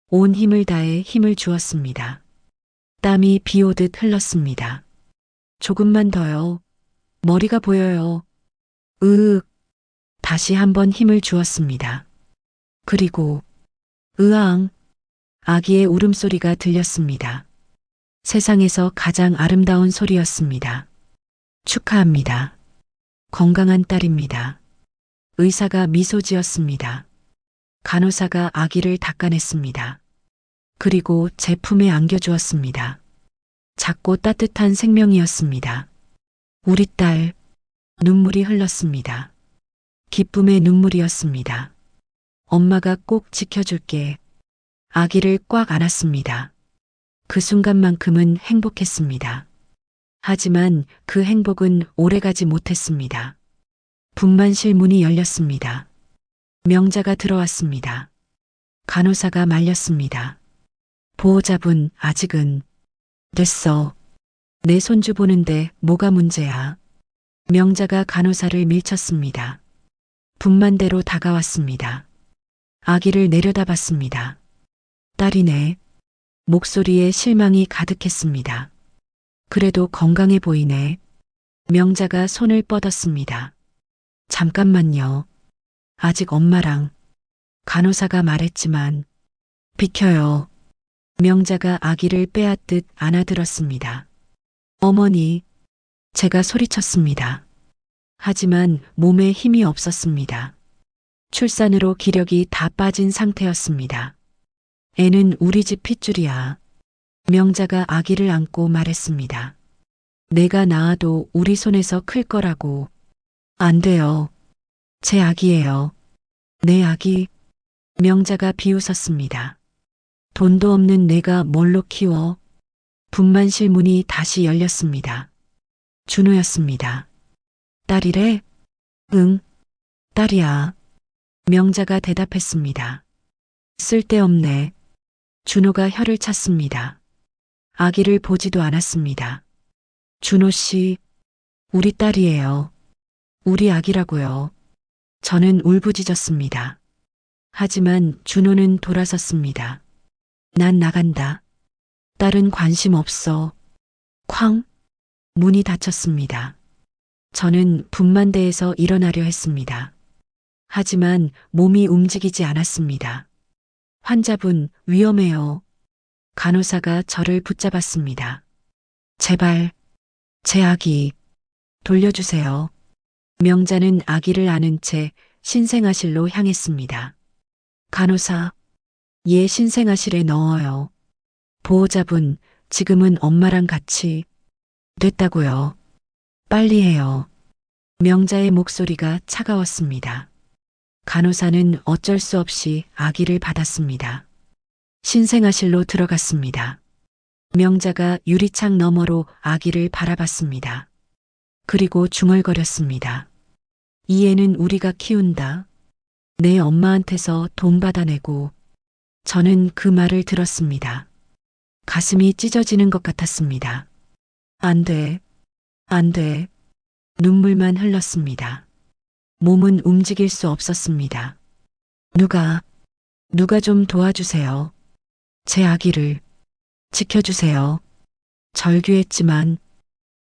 온 힘을 다해 힘을 주었습니다. 땀이 비 오듯 흘렀습니다. 조금만 더요. 머리가 보여요. 으윽, 다시 한번 힘을 주었습니다. 그리고 으앙, 아기의 울음소리가 들렸습니다. 세상에서 가장 아름다운 소리였습니다. 축하합니다. 건강한 딸입니다. 의사가 미소 지었습니다. 간호사가 아기를 닦아냈습니다. 그리고 제 품에 안겨주었습니다. 작고 따뜻한 생명이었습니다. 우리 딸, 눈물이 흘렀습니다. 기쁨의 눈물이었습니다. 엄마가 꼭 지켜줄게. 아기를 꽉 안았습니다. 그 순간만큼은 행복했습니다. 하지만 그 행복은 오래가지 못했습니다. 분만실 문이 열렸습니다. 명자가 들어왔습니다. 간호사가 말렸습니다. 보호자분, 아직은. 됐어. 내 손주 보는데 뭐가 문제야. 명자가 간호사를 밀쳤습니다. 분만대로 다가왔습니다. 아기를 내려다봤습니다. 딸이네. 목소리에 실망이 가득했습니다. 그래도 건강해 보이네. 명자가 손을 뻗었습니다. 잠깐만요. 아직 엄마랑. 간호사가 말했지만 비켜요. 명자가 아기를 빼앗듯 안아들었습니다. 어머니, 제가 소리쳤습니다. 하지만 몸에 힘이 없었습니다. 출산으로 기력이 다 빠진 상태였습니다. 애는 우리 집 핏줄이야. 명자가 아기를 안고 말했습니다. 내가 낳아도 우리 손에서 클 거라고. 안 돼요. 제 아기예요. 내 아기. 명자가 비웃었습니다. 돈도 없는 내가 뭘로 키워? 분만실 문이 다시 열렸습니다. 준호였습니다. 딸이래? 응, 딸이야. 명자가 대답했습니다. 쓸데없네. 준호가 혀를 찼습니다. 아기를 보지도 않았습니다. 준호 씨, 우리 딸이에요. 우리 아기라고요. 저는 울부짖었습니다. 하지만 준호는 돌아섰습니다. 난 나간다. 딸은 관심 없어. 쾅! 문이 닫혔습니다. 저는 분만대에서 일어나려 했습니다. 하지만 몸이 움직이지 않았습니다. 환자분, 위험해요. 간호사가 저를 붙잡았습니다. 제발, 제 아기, 돌려주세요. 명자는 아기를 안은 채 신생아실로 향했습니다. 간호사, 얘 신생아실에 넣어요. 보호자분, 지금은 엄마랑 같이. 됐다고요. 빨리 해요. 명자의 목소리가 차가웠습니다. 간호사는 어쩔 수 없이 아기를 받았습니다. 신생아실로 들어갔습니다. 명자가 유리창 너머로 아기를 바라봤습니다. 그리고 중얼거렸습니다. 이 애는 우리가 키운다. 내 엄마한테서 돈 받아내고. 저는 그 말을 들었습니다. 가슴이 찢어지는 것 같았습니다. 안 돼. 안 돼. 눈물만 흘렀습니다. 몸은 움직일 수 없었습니다. 누가 좀 도와주세요. 제 아기를 지켜주세요. 절규했지만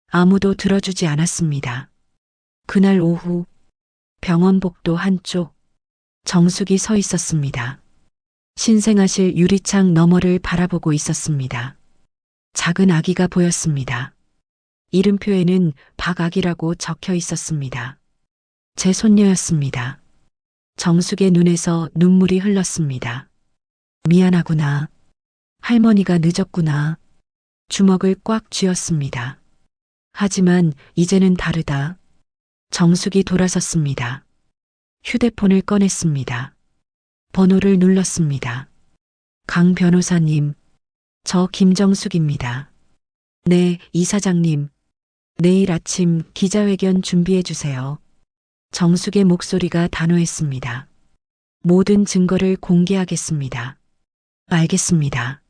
아무도 들어주지 않았습니다. 그날 오후 병원 복도 한쪽 정숙이 서 있었습니다. 신생아실 유리창 너머를 바라보고 있었습니다. 작은 아기가 보였습니다. 이름표에는 박아기라고 적혀 있었습니다. 제 손녀였습니다. 정숙의 눈에서 눈물이 흘렀습니다. 미안하구나. 할머니가 늦었구나. 주먹을 꽉 쥐었습니다. 하지만 이제는 다르다. 정숙이 돌아섰습니다. 휴대폰을 꺼냈습니다. 번호를 눌렀습니다. 강 변호사님, 저 김정숙입니다. 네, 이사장님. 내일 아침 기자회견 준비해 주세요. 정숙의 목소리가 단호했습니다. 모든 증거를 공개하겠습니다. 알겠습니다.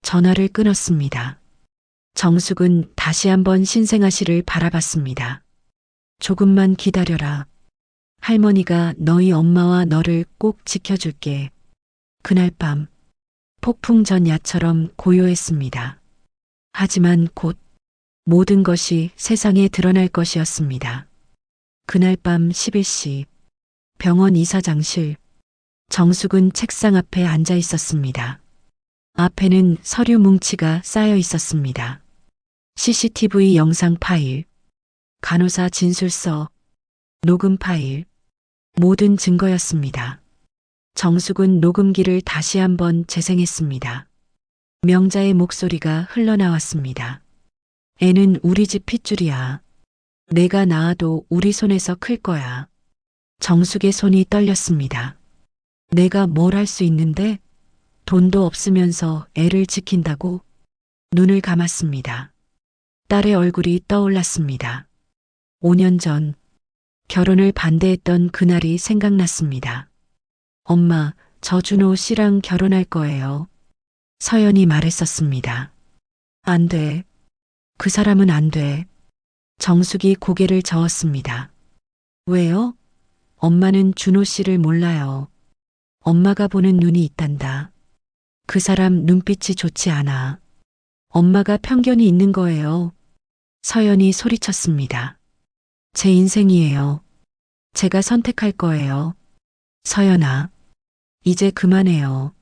전화를 끊었습니다. 정숙은 다시 한번 신생아실을 바라봤습니다. 조금만 기다려라. 할머니가 너희 엄마와 너를 꼭 지켜줄게. 그날 밤 폭풍 전야처럼 고요했습니다. 하지만 곧 모든 것이 세상에 드러날 것이었습니다. 그날 밤 11시 병원 이사장실. 정숙은 책상 앞에 앉아 있었습니다. 앞에는 서류 뭉치가 쌓여 있었습니다. CCTV 영상 파일, 간호사 진술서, 녹음 파일, 모든 증거였습니다. 정숙은 녹음기를 다시 한번 재생했습니다. 명자의 목소리가 흘러나왔습니다. 애는 우리 집 핏줄이야. 내가 낳아도 우리 손에서 클 거야. 정숙의 손이 떨렸습니다. 내가 뭘 할 수 있는데? 돈도 없으면서 애를 지킨다고? 눈을 감았습니다. 딸의 얼굴이 떠올랐습니다. 5년 전 결혼을 반대했던 그날이 생각났습니다. 엄마, 저 준호 씨랑 결혼할 거예요. 서연이 말했었습니다. 안 돼. 그 사람은 안 돼. 정숙이 고개를 저었습니다. 왜요? 엄마는 준호 씨를 몰라요. 엄마가 보는 눈이 있단다. 그 사람 눈빛이 좋지 않아. 엄마가 편견이 있는 거예요. 서연이 소리쳤습니다. 제 인생이에요. 제가 선택할 거예요. 서연아, 이제 그만해요.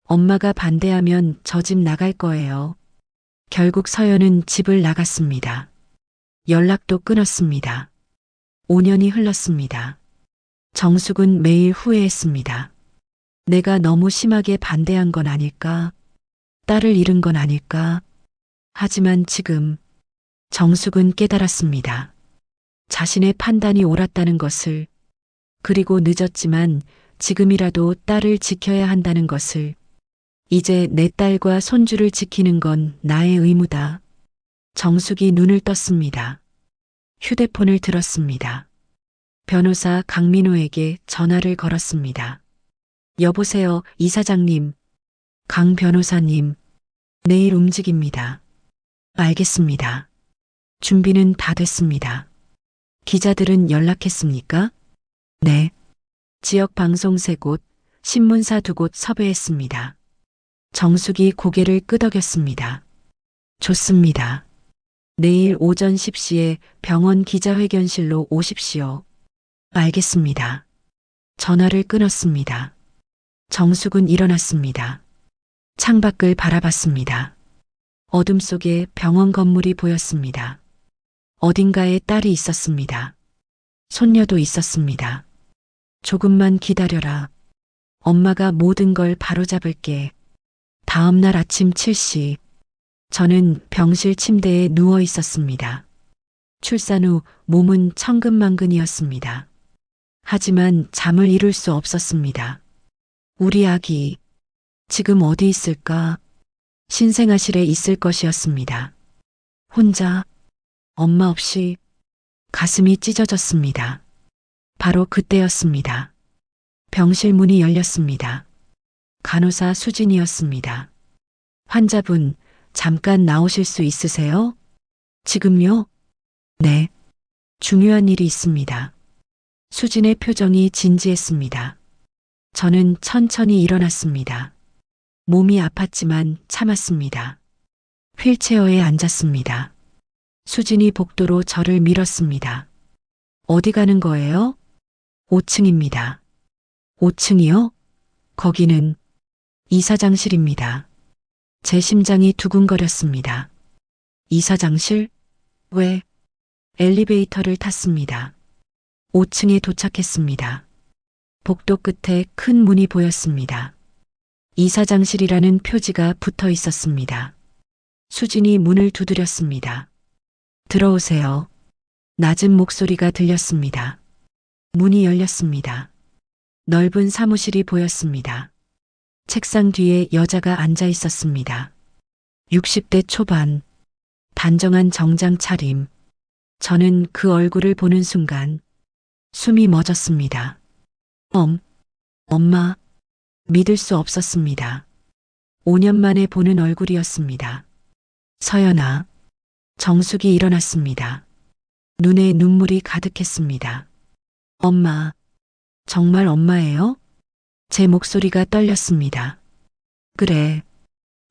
엄마가 반대하면 저 집 나갈 거예요. 결국 서연은 집을 나갔습니다. 연락도 끊었습니다. 5년이 흘렀습니다. 정숙은 매일 후회했습니다. 내가 너무 심하게 반대한 건 아닐까? 딸을 잃은 건 아닐까? 하지만 지금 정숙은 깨달았습니다. 자신의 판단이 옳았다는 것을, 그리고 늦었지만 지금이라도 딸을 지켜야 한다는 것을, 이제 내 딸과 손주를 지키는 건 나의 의무다. 정숙이 눈을 떴습니다. 휴대폰을 들었습니다. 변호사 강민호에게 전화를 걸었습니다. 여보세요, 이사장님. 강 변호사님. 내일 움직입니다. 알겠습니다. 준비는 다 됐습니다. 기자들은 연락했습니까? 네. 지역 방송 3곳, 신문사 2곳 섭외했습니다. 정숙이 고개를 끄덕였습니다. 좋습니다. 내일 오전 10시에 병원 기자회견실로 오십시오. 알겠습니다. 전화를 끊었습니다. 정숙은 일어났습니다. 창밖을 바라봤습니다. 어둠 속에 병원 건물이 보였습니다. 어딘가에 딸이 있었습니다. 손녀도 있었습니다. 조금만 기다려라. 엄마가 모든 걸 바로잡을게. 다음 날 아침 7시, 저는 병실 침대에 누워 있었습니다. 출산 후 몸은 천근만근이었습니다. 하지만 잠을 이룰 수 없었습니다. 우리 아기, 지금 어디 있을까? 신생아실에 있을 것이었습니다. 혼자, 엄마 없이 가슴이 찢어졌습니다. 바로 그때였습니다. 병실 문이 열렸습니다. 간호사 수진이었습니다. 환자분, 잠깐 나오실 수 있으세요? 지금요? 네. 중요한 일이 있습니다. 수진의 표정이 진지했습니다. 저는 천천히 일어났습니다. 몸이 아팠지만 참았습니다. 휠체어에 앉았습니다. 수진이 복도로 저를 밀었습니다. 어디 가는 거예요? 5층입니다. 5층이요? 거기는 이사장실입니다. 제 심장이 두근거렸습니다. 이사장실? 왜? 엘리베이터를 탔습니다. 5층에 도착했습니다. 복도 끝에 큰 문이 보였습니다. 이사장실이라는 표지가 붙어 있었습니다. 수진이 문을 두드렸습니다. 들어오세요. 낮은 목소리가 들렸습니다. 문이 열렸습니다. 넓은 사무실이 보였습니다. 책상 뒤에 여자가 앉아 있었습니다. 60대 초반, 단정한 정장 차림. 저는 그 얼굴을 보는 순간 숨이 멎었습니다. 엄마, 믿을 수 없었습니다. 5년 만에 보는 얼굴이었습니다. 서연아, 정숙이 일어났습니다. 눈에 눈물이 가득했습니다. 엄마, 정말 엄마예요? 제 목소리가 떨렸습니다. 그래,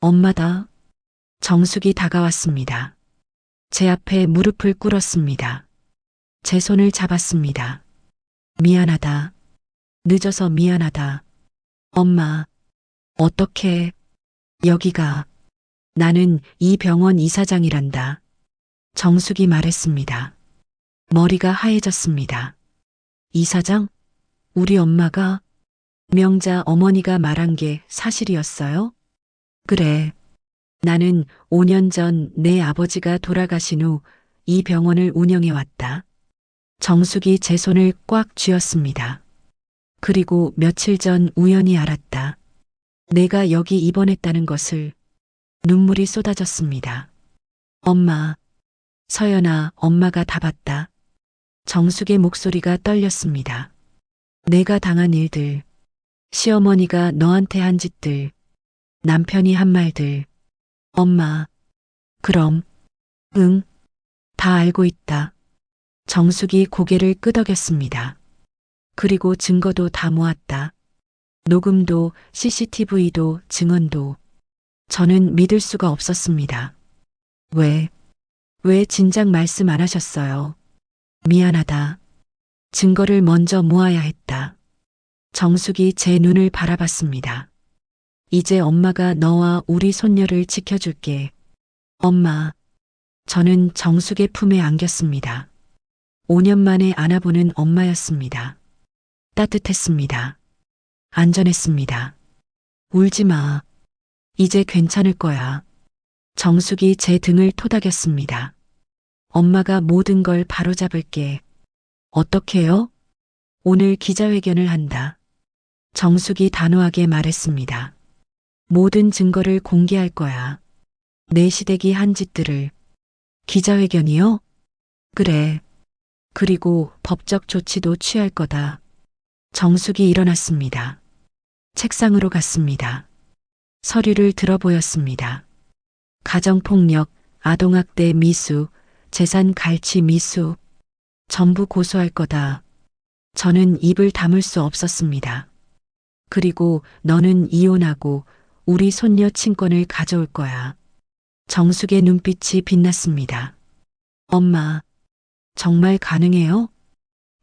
엄마다. 정숙이 다가왔습니다. 제 앞에 무릎을 꿇었습니다. 제 손을 잡았습니다. 미안하다. 늦어서 미안하다. 엄마, 어떻게, 여기가, 나는 이 병원 이사장이란다. 정숙이 말했습니다. 머리가 하얘졌습니다. 이사장? 우리 엄마가, 명자 어머니가 말한 게 사실이었어요? 그래. 나는 5년 전 내 아버지가 돌아가신 후 이 병원을 운영해 왔다. 정숙이 제 손을 꽉 쥐었습니다. 그리고 며칠 전 우연히 알았다. 내가 여기 입원했다는 것을. 눈물이 쏟아졌습니다. 엄마, 서연아, 엄마가 다 봤다. 정숙의 목소리가 떨렸습니다. 내가 당한 일들, 시어머니가 너한테 한 짓들, 남편이 한 말들. 엄마, 그럼, 응, 다 알고 있다. 정숙이 고개를 끄덕였습니다. 그리고 증거도 다 모았다. 녹음도, CCTV도, 증언도. 저는 믿을 수가 없었습니다. 왜 진작 말씀 안 하셨어요? 미안하다. 증거를 먼저 모아야 했다. 정숙이 제 눈을 바라봤습니다. 이제 엄마가 너와 우리 손녀를 지켜줄게. 엄마. 저는 정숙의 품에 안겼습니다. 5년 만에 안아보는 엄마였습니다. 따뜻했습니다. 안전했습니다. 울지 마. 이제 괜찮을 거야. 정숙이 제 등을 토닥였습니다. 엄마가 모든 걸 바로잡을게. 어떻게요? 오늘 기자회견을 한다. 정숙이 단호하게 말했습니다. 모든 증거를 공개할 거야. 내 시댁이 한 짓들을. 기자회견이요? 그래. 그리고 법적 조치도 취할 거다. 정숙이 일어났습니다. 책상으로 갔습니다. 서류를 들어보였습니다. 가정폭력, 아동학대 미수, 재산 갈취 미수, 전부 고소할 거다. 저는 입을 다물 수 없었습니다. 그리고 너는 이혼하고 우리 손녀 친권을 가져올 거야. 정숙의 눈빛이 빛났습니다. 엄마, 정말 가능해요?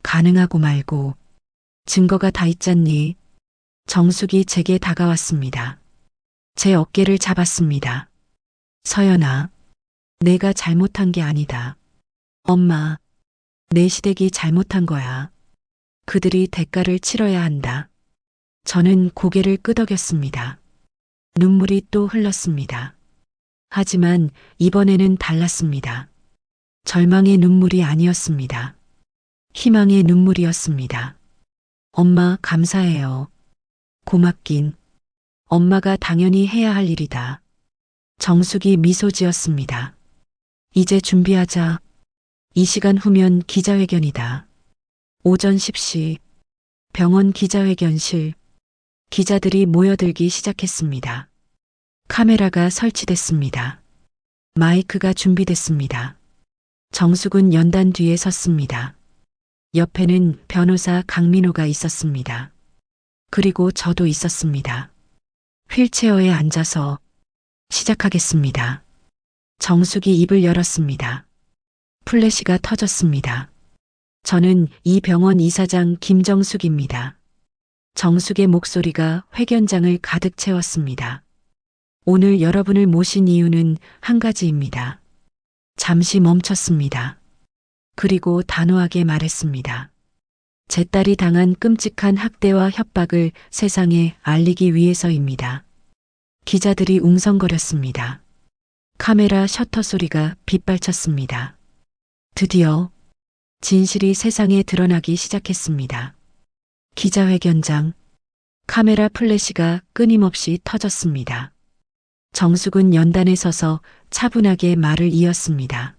가능하고 말고. 증거가 다 있잖니. 정숙이 제게 다가왔습니다. 제 어깨를 잡았습니다. 서연아, 내가 잘못한 게 아니다. 엄마, 내 시댁이 잘못한 거야. 그들이 대가를 치러야 한다. 저는 고개를 끄덕였습니다. 눈물이 또 흘렀습니다. 하지만 이번에는 달랐습니다. 절망의 눈물이 아니었습니다. 희망의 눈물이었습니다. 엄마, 감사해요. 고맙긴. 엄마가 당연히 해야 할 일이다. 정숙이 미소 지었습니다. 이제 준비하자. 이 시간 후면 기자회견이다. 오전 10시 병원 기자회견실. 기자들이 모여들기 시작했습니다. 카메라가 설치됐습니다. 마이크가 준비됐습니다. 정숙은 연단 뒤에 섰습니다. 옆에는 변호사 강민호가 있었습니다. 그리고 저도 있었습니다. 휠체어에 앉아서 시작하겠습니다. 정숙이 입을 열었습니다. 플래시가 터졌습니다. 저는 이 병원 이사장 김정숙입니다. 정숙의 목소리가 회견장을 가득 채웠습니다. 오늘 여러분을 모신 이유는 한 가지입니다. 잠시 멈췄습니다. 그리고 단호하게 말했습니다. 제 딸이 당한 끔찍한 학대와 협박을 세상에 알리기 위해서입니다. 기자들이 웅성거렸습니다. 카메라 셔터 소리가 빗발쳤습니다. 드디어 진실이 세상에 드러나기 시작했습니다. 기자회견장, 카메라 플래시가 끊임없이 터졌습니다. 정숙은 연단에 서서 차분하게 말을 이었습니다.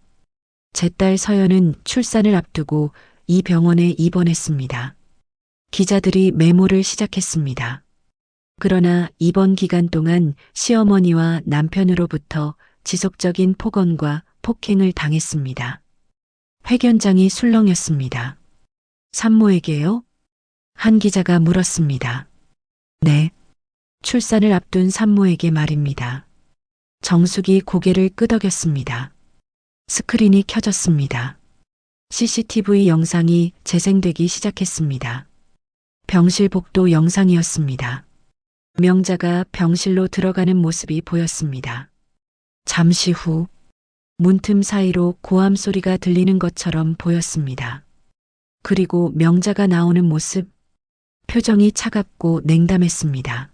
제 딸 서연은 출산을 앞두고 이 병원에 입원했습니다. 기자들이 메모를 시작했습니다. 그러나 입원 기간 동안 시어머니와 남편으로부터 지속적인 폭언과 폭행을 당했습니다. 회견장이 술렁였습니다. 산모에게요? 한 기자가 물었습니다. 네. 출산을 앞둔 산모에게 말입니다. 정숙이 고개를 끄덕였습니다. 스크린이 켜졌습니다. CCTV 영상이 재생되기 시작했습니다. 병실 복도 영상이었습니다. 명자가 병실로 들어가는 모습이 보였습니다. 잠시 후 문틈 사이로 고함 소리가 들리는 것처럼 보였습니다. 그리고 명자가 나오는 모습, 표정이 차갑고 냉담했습니다.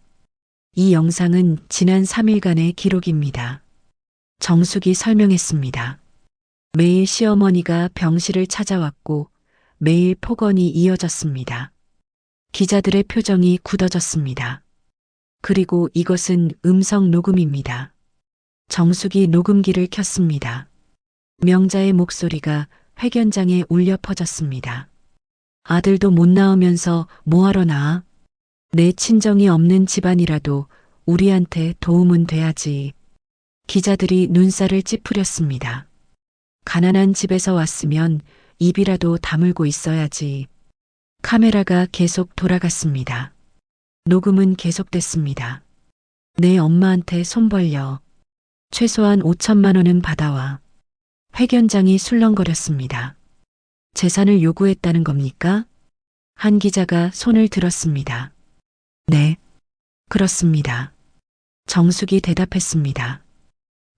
이 영상은 지난 3일간의 기록입니다. 정숙이 설명했습니다. 매일 시어머니가 병실을 찾아왔고 매일 폭언이 이어졌습니다. 기자들의 표정이 굳어졌습니다. 그리고 이것은 음성 녹음입니다. 정숙이 녹음기를 켰습니다. 명자의 목소리가 회견장에 울려 퍼졌습니다. 아들도 못 낳으면서 뭐하러 낳아? 내 친정이 없는 집안이라도 우리한테 도움은 돼야지. 기자들이 눈살을 찌푸렸습니다. 가난한 집에서 왔으면 입이라도 다물고 있어야지. 카메라가 계속 돌아갔습니다. 녹음은 계속됐습니다. 내 엄마한테 손 벌려. 최소한 5천만 원은 받아와. 회견장이 술렁거렸습니다. 재산을 요구했다는 겁니까? 한 기자가 손을 들었습니다. 네, 그렇습니다. 정숙이 대답했습니다.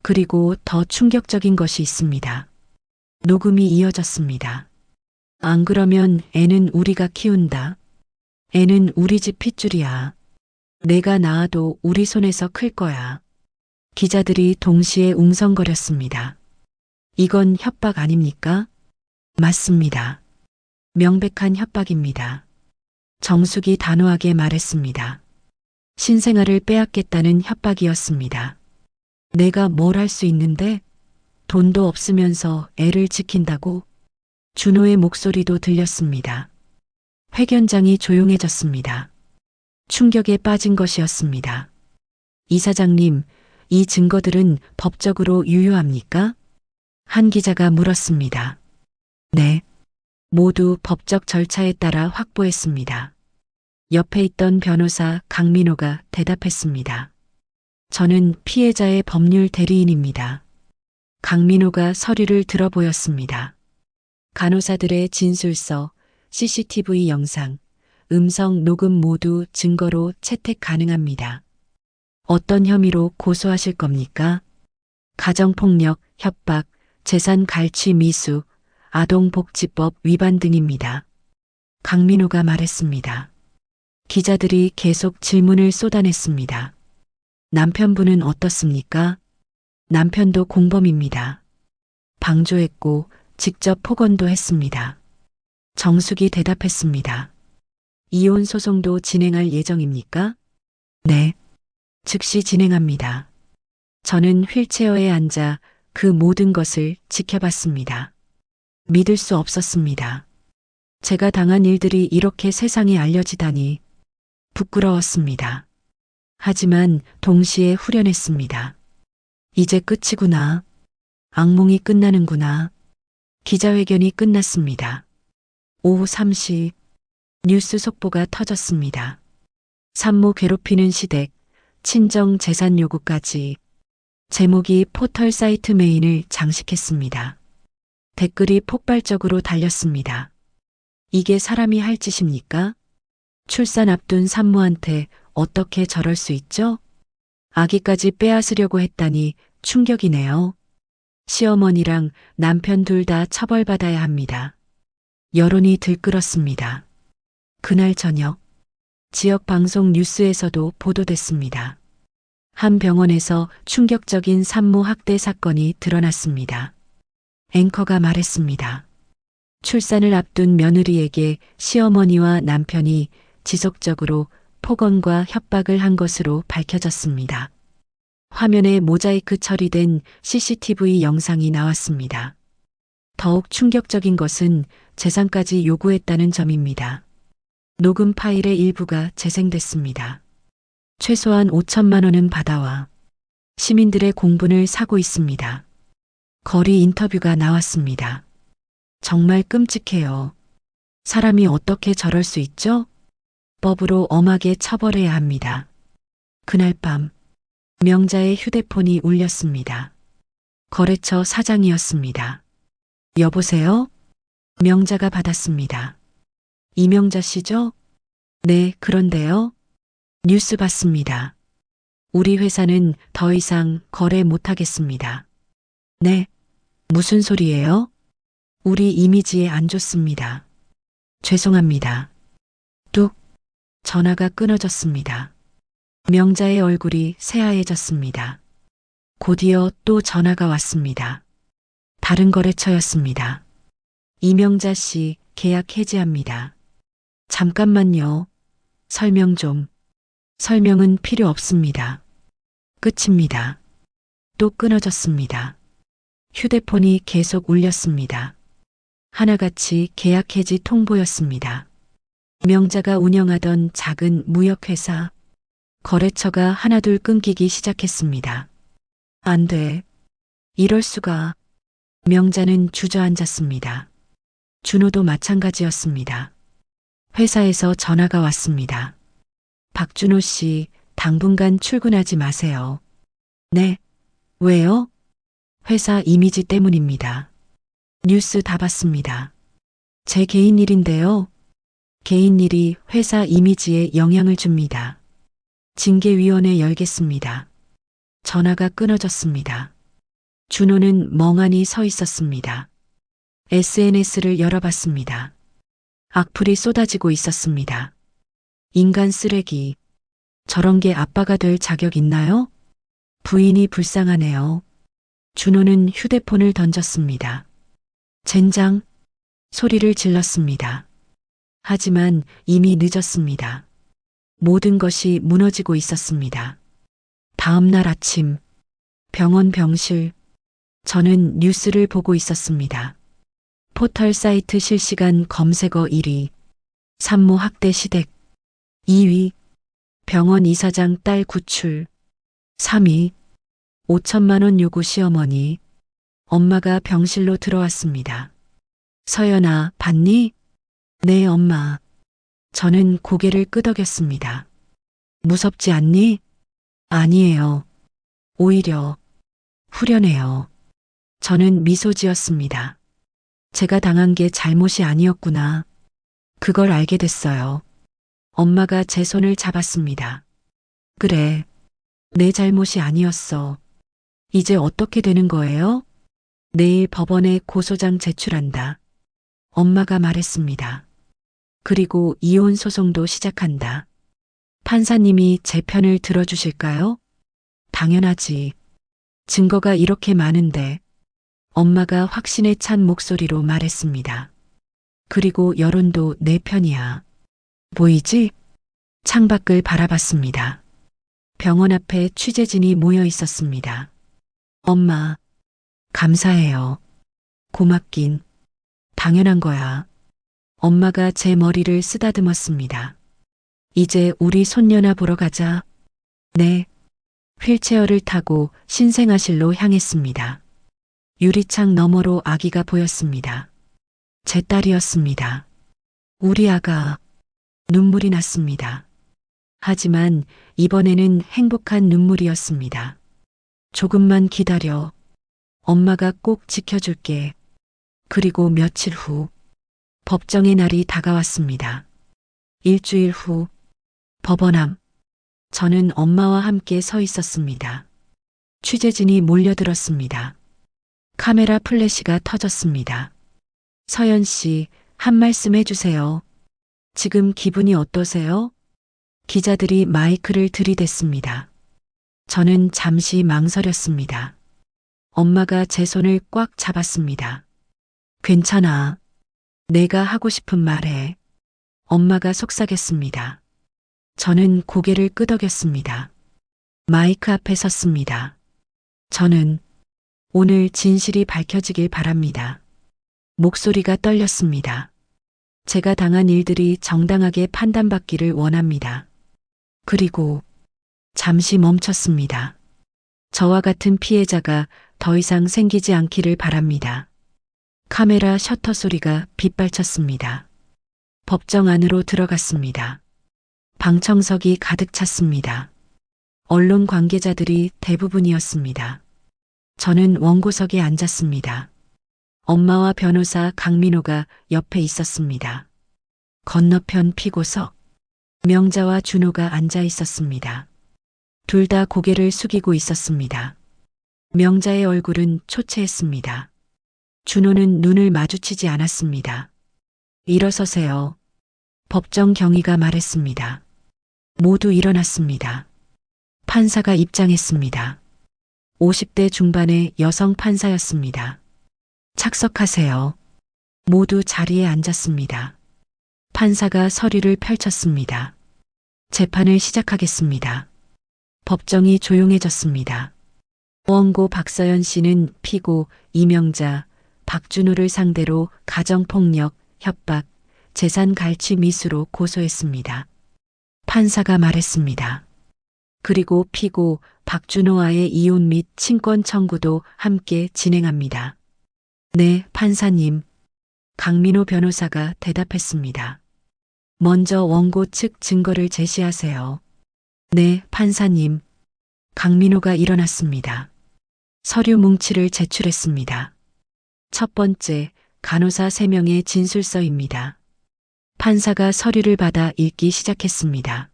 그리고 더 충격적인 것이 있습니다. 녹음이 이어졌습니다. 안 그러면 애는 우리가 키운다. 애는 우리 집 핏줄이야. 내가 낳아도 우리 손에서 클 거야. 기자들이 동시에 웅성거렸습니다. 이건 협박 아닙니까? 맞습니다. 명백한 협박입니다. 정숙이 단호하게 말했습니다. 신생아를 빼앗겠다는 협박이었습니다. 내가 뭘 할 수 있는데? 돈도 없으면서 애를 지킨다고? 준호의 목소리도 들렸습니다. 회견장이 조용해졌습니다. 충격에 빠진 것이었습니다. 이사장님, 이 증거들은 법적으로 유효합니까? 한 기자가 물었습니다. 네. 모두 법적 절차에 따라 확보했습니다. 옆에 있던 변호사 강민호가 대답했습니다. 저는 피해자의 법률 대리인입니다. 강민호가 서류를 들어보였습니다. 간호사들의 진술서, CCTV 영상, 음성 녹음 모두 증거로 채택 가능합니다. 어떤 혐의로 고소하실 겁니까? 가정폭력, 협박, 재산 갈취 미수, 아동복지법 위반 등입니다. 강민호가 말했습니다. 기자들이 계속 질문을 쏟아냈습니다. 남편분은 어떻습니까? 남편도 공범입니다. 방조했고 직접 폭언도 했습니다. 정숙이 대답했습니다. 이혼 소송도 진행할 예정입니까? 네. 즉시 진행합니다. 저는 휠체어에 앉아 그 모든 것을 지켜봤습니다. 믿을 수 없었습니다. 제가 당한 일들이 이렇게 세상에 알려지다니 부끄러웠습니다. 하지만 동시에 후련했습니다. 이제 끝이구나. 악몽이 끝나는구나. 기자회견이 끝났습니다. 오후 3시 뉴스 속보가 터졌습니다. 산모 괴롭히는 시댁, 친정 재산 요구까지. 제목이 포털 사이트 메인을 장식했습니다. 댓글이 폭발적으로 달렸습니다. 이게 사람이 할 짓입니까? 출산 앞둔 산모한테 어떻게 저럴 수 있죠? 아기까지 빼앗으려고 했다니 충격이네요. 시어머니랑 남편 둘 다 처벌받아야 합니다. 여론이 들끓었습니다. 그날 저녁, 지역 방송 뉴스에서도 보도됐습니다. 한 병원에서 충격적인 산모 학대 사건이 드러났습니다. 앵커가 말했습니다. 출산을 앞둔 며느리에게 시어머니와 남편이 지속적으로 폭언과 협박을 한 것으로 밝혀졌습니다. 화면에 모자이크 처리된 CCTV 영상이 나왔습니다. 더욱 충격적인 것은 재산까지 요구했다는 점입니다. 녹음 파일의 일부가 재생됐습니다. 최소한 5천만 원은 받아와. 시민들의 공분을 사고 있습니다. 거리 인터뷰가 나왔습니다. 정말 끔찍해요. 사람이 어떻게 저럴 수 있죠? 법으로 엄하게 처벌해야 합니다. 그날 밤 명자의 휴대폰이 울렸습니다. 거래처 사장이었습니다. 여보세요? 명자가 받았습니다. 이명자 씨죠? 네, 그런데요. 뉴스 봤습니다. 우리 회사는 더 이상 거래 못하겠습니다. 네, 무슨 소리예요? 우리 이미지에 안 좋습니다. 죄송합니다. 뚝, 전화가 끊어졌습니다. 명자의 얼굴이 새하얘졌습니다. 곧이어 또 전화가 왔습니다. 다른 거래처였습니다. 이명자 씨 계약 해지합니다. 잠깐만요. 설명 좀. 설명은 필요 없습니다. 끝입니다. 또 끊어졌습니다. 휴대폰이 계속 울렸습니다. 하나같이 계약 해지 통보였습니다. 명자가 운영하던 작은 무역회사, 거래처가 하나둘 끊기기 시작했습니다. 안 돼. 이럴 수가. 명자는 주저앉았습니다. 준호도 마찬가지였습니다. 회사에서 전화가 왔습니다. 박준호 씨, 당분간 출근하지 마세요. 네. 왜요? 회사 이미지 때문입니다. 뉴스 다 봤습니다. 제 개인 일인데요. 개인 일이 회사 이미지에 영향을 줍니다. 징계위원회 열겠습니다. 전화가 끊어졌습니다. 준호는 멍하니 서 있었습니다. SNS를 열어봤습니다. 악플이 쏟아지고 있었습니다. 인간 쓰레기. 저런 게 아빠가 될 자격 있나요? 부인이 불쌍하네요. 준호는 휴대폰을 던졌습니다. 젠장! 소리를 질렀습니다. 하지만 이미 늦었습니다. 모든 것이 무너지고 있었습니다. 다음 날 아침, 병원 병실, 저는 뉴스를 보고 있었습니다. 포털 사이트 실시간 검색어 1위, 산모 학대 시댁, 2위, 병원 이사장 딸 구출, 3위, 5천만 원 요구 시어머니, 엄마가 병실로 들어왔습니다. 서연아, 봤니? 네, 엄마. 저는 고개를 끄덕였습니다. 무섭지 않니? 아니에요. 오히려 후련해요. 저는 미소 지었습니다. 제가 당한 게 잘못이 아니었구나. 그걸 알게 됐어요. 엄마가 제 손을 잡았습니다. 그래, 내 잘못이 아니었어. 이제 어떻게 되는 거예요? 내일 법원에 고소장 제출한다. 엄마가 말했습니다. 그리고 이혼 소송도 시작한다. 판사님이 제 편을 들어주실까요? 당연하지. 증거가 이렇게 많은데. 엄마가 확신에 찬 목소리로 말했습니다. 그리고 여론도 내 편이야. 보이지? 창밖을 바라봤습니다. 병원 앞에 취재진이 모여 있었습니다. 엄마, 감사해요. 고맙긴. 당연한 거야. 엄마가 제 머리를 쓰다듬었습니다. 이제 우리 손녀나 보러 가자. 네. 휠체어를 타고 신생아실로 향했습니다. 유리창 너머로 아기가 보였습니다. 제 딸이었습니다. 우리 아가. 눈물이 났습니다. 하지만 이번에는 행복한 눈물이었습니다. 조금만 기다려. 엄마가 꼭 지켜줄게. 그리고 며칠 후, 법정의 날이 다가왔습니다. 일주일 후, 법원 앞. 저는 엄마와 함께 서 있었습니다. 취재진이 몰려들었습니다. 카메라 플래시가 터졌습니다. 서연 씨, 한 말씀 해주세요. 지금 기분이 어떠세요? 기자들이 마이크를 들이댔습니다. 저는 잠시 망설였습니다. 엄마가 제 손을 꽉 잡았습니다. 괜찮아. 내가 하고 싶은 말 해. 엄마가 속삭였습니다. 저는 고개를 끄덕였습니다. 마이크 앞에 섰습니다. 저는 오늘 진실이 밝혀지길 바랍니다. 목소리가 떨렸습니다. 제가 당한 일들이 정당하게 판단받기를 원합니다. 그리고 잠시 멈췄습니다. 저와 같은 피해자가 더 이상 생기지 않기를 바랍니다. 카메라 셔터 소리가 빗발쳤습니다. 법정 안으로 들어갔습니다. 방청석이 가득 찼습니다. 언론 관계자들이 대부분이었습니다. 저는 원고석에 앉았습니다. 엄마와 변호사 강민호가 옆에 있었습니다. 건너편 피고석, 명자와 준호가 앉아 있었습니다. 둘 다 고개를 숙이고 있었습니다. 명자의 얼굴은 초췌했습니다. 준호는 눈을 마주치지 않았습니다. 일어서세요. 법정 경위가 말했습니다. 모두 일어났습니다. 판사가 입장했습니다. 50대 중반의 여성 판사였습니다. 착석하세요. 모두 자리에 앉았습니다. 판사가 서류를 펼쳤습니다. 재판을 시작하겠습니다. 법정이 조용해졌습니다. 원고 박서연 씨는 피고 이명자, 박준호를 상대로 가정폭력, 협박, 재산 갈취 미수로 고소했습니다. 판사가 말했습니다. 그리고 피고 박준호와의 이혼 및 친권 청구도 함께 진행합니다. 네, 판사님. 강민호 변호사가 대답했습니다. 먼저 원고 측 증거를 제시하세요. 네, 판사님. 강민호가 일어났습니다. 서류 뭉치를 제출했습니다. 첫 번째, 간호사 3명의 진술서입니다. 판사가 서류를 받아 읽기 시작했습니다.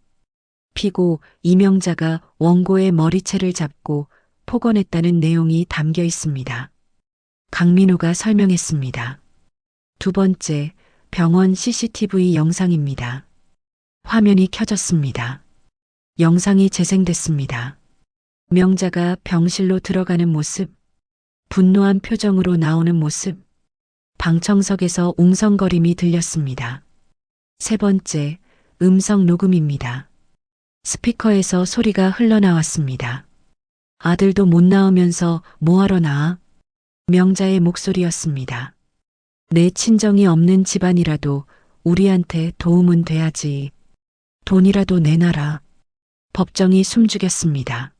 피고 이명자가 원고의 머리채를 잡고 폭언했다는 내용이 담겨 있습니다. 강민호가 설명했습니다. 두 번째, 병원 CCTV 영상입니다. 화면이 켜졌습니다. 영상이 재생됐습니다. 명자가 병실로 들어가는 모습, 분노한 표정으로 나오는 모습, 방청석에서 웅성거림이 들렸습니다. 세 번째, 음성 녹음입니다. 스피커에서 소리가 흘러나왔습니다. 아들도 못 나오면서 뭐하러 나와? 명자의 목소리였습니다. 내 친정이 없는 집안이라도 우리한테 도움은 돼야지. 돈이라도 내놔라. 법정이 숨죽였습니다.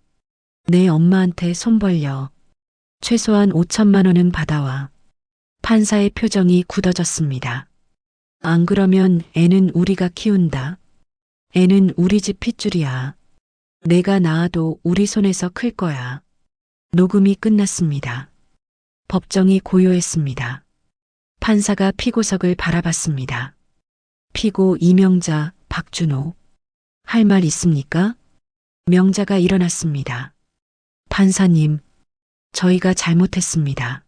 내 엄마한테 손 벌려. 최소한 5천만 원은 받아와. 판사의 표정이 굳어졌습니다. 안 그러면 애는 우리가 키운다. 애는 우리 집 핏줄이야. 내가 낳아도 우리 손에서 클 거야. 녹음이 끝났습니다. 법정이 고요했습니다. 판사가 피고석을 바라봤습니다. 피고 이명자, 박준호. 할 말 있습니까? 명자가 일어났습니다. 판사님, 저희가 잘못했습니다.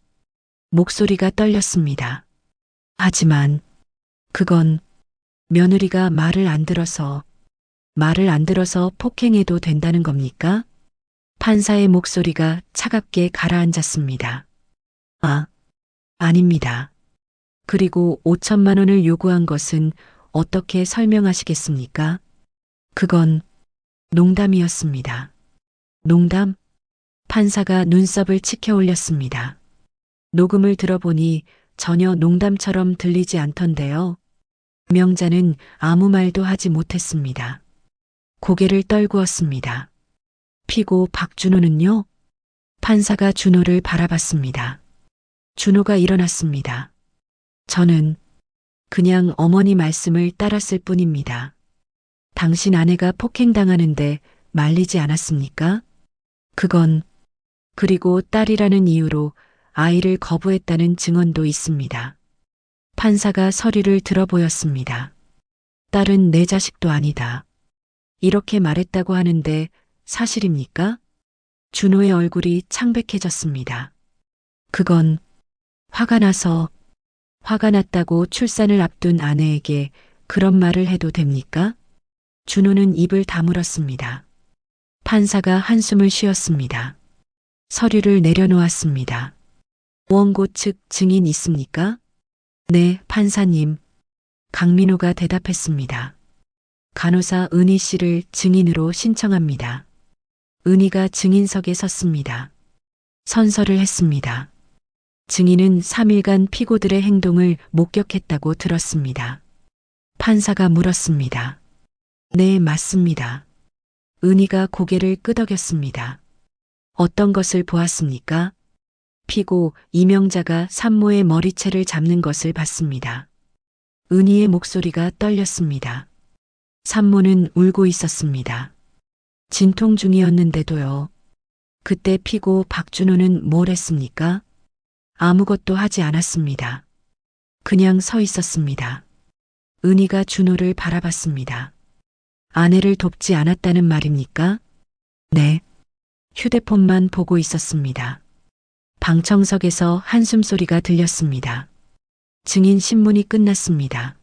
목소리가 떨렸습니다. 하지만 그건 며느리가 말을 안 들어서 폭행해도 된다는 겁니까? 판사의 목소리가 차갑게 가라앉았습니다. 아닙니다. 그리고 5천만 원을 요구한 것은 어떻게 설명하시겠습니까? 그건 농담이었습니다. 농담? 판사가 눈썹을 치켜 올렸습니다. 녹음을 들어보니 전혀 농담처럼 들리지 않던데요. 명자는 아무 말도 하지 못했습니다. 고개를 떨구었습니다. 피고 박준호는요? 판사가 준호를 바라봤습니다. 준호가 일어났습니다. 저는 그냥 어머니 말씀을 따랐을 뿐입니다. 당신 아내가 폭행당하는데 말리지 않았습니까? 그리고 딸이라는 이유로 아이를 거부했다는 증언도 있습니다. 판사가 서류를 들어보였습니다. 딸은 내 자식도 아니다. 이렇게 말했다고 하는데 사실입니까? 준호의 얼굴이 창백해졌습니다. 그건 화가 났다고 출산을 앞둔 아내에게 그런 말을 해도 됩니까? 준호는 입을 다물었습니다. 판사가 한숨을 쉬었습니다. 서류를 내려놓았습니다. 원고 측 증인 있습니까? 네, 판사님. 강민호가 대답했습니다. 간호사 은희 씨를 증인으로 신청합니다. 은희가 증인석에 섰습니다. 선서를 했습니다. 증인은 3일간 피고들의 행동을 목격했다고 들었습니다. 판사가 물었습니다. 네, 맞습니다. 은희가 고개를 끄덕였습니다. 어떤 것을 보았습니까? 피고 이명자가 산모의 머리채를 잡는 것을 봤습니다. 은희의 목소리가 떨렸습니다. 산모는 울고 있었습니다. 진통 중이었는데도요. 그때 피고 박준호는 뭘 했습니까? 아무것도 하지 않았습니다. 그냥 서 있었습니다. 은희가 준호를 바라봤습니다. 아내를 돕지 않았다는 말입니까? 네. 휴대폰만 보고 있었습니다. 방청석에서 한숨소리가 들렸습니다. 증인 신문이 끝났습니다.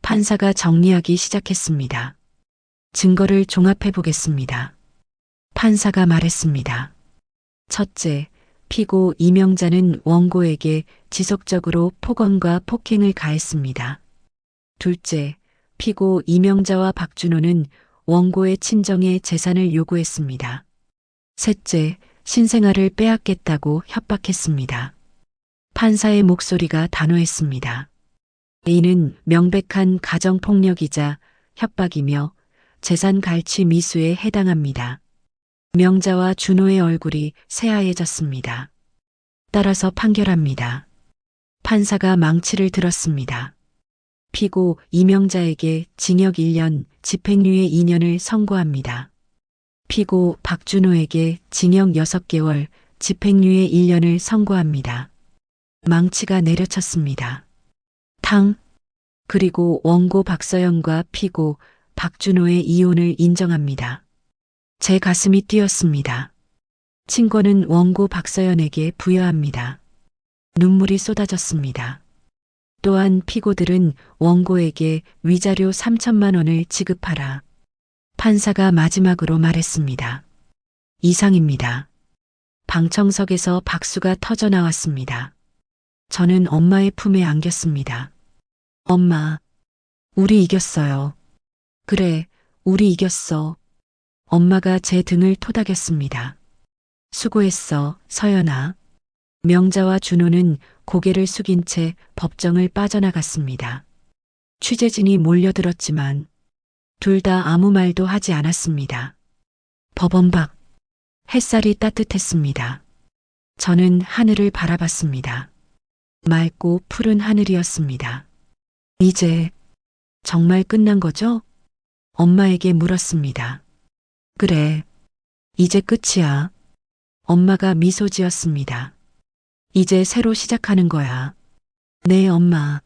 판사가 정리하기 시작했습니다. 증거를 종합해 보겠습니다. 판사가 말했습니다. 첫째, 피고 이명자는 원고에게 지속적으로 폭언과 폭행을 가했습니다. 둘째, 피고 이명자와 박준호는 원고의 친정에 재산을 요구했습니다. 셋째, 신생아를 빼앗겠다고 협박했습니다. 판사의 목소리가 단호했습니다. 이는 명백한 가정폭력이자 협박이며 재산 갈취 미수에 해당합니다. 명자와 준호의 얼굴이 새하얘졌습니다. 따라서 판결합니다. 판사가 망치를 들었습니다. 피고 이명자에게 징역 1년, 집행유예 2년을 선고합니다. 피고 박준호에게 징역 6개월, 집행유예 1년을 선고합니다. 망치가 내려쳤습니다. 탕! 그리고 원고 박서연과 피고 박준호의 이혼을 인정합니다. 제 가슴이 뛰었습니다. 친권은 원고 박서연에게 부여합니다. 눈물이 쏟아졌습니다. 또한 피고들은 원고에게 위자료 3천만 원을 지급하라. 판사가 마지막으로 말했습니다. 이상입니다. 방청석에서 박수가 터져 나왔습니다. 저는 엄마의 품에 안겼습니다. 엄마, 우리 이겼어요. 그래, 우리 이겼어. 엄마가 제 등을 토닥였습니다. 수고했어, 서연아. 명자와 준호는 고개를 숙인 채 법정을 빠져나갔습니다. 취재진이 몰려들었지만 둘 다 아무 말도 하지 않았습니다. 법원 밖 햇살이 따뜻했습니다. 저는 하늘을 바라봤습니다. 맑고 푸른 하늘이었습니다. 이제 정말 끝난 거죠? 엄마에게 물었습니다. 그래, 이제 끝이야. 엄마가 미소 지었습니다. 이제 새로 시작하는 거야. 네, 엄마.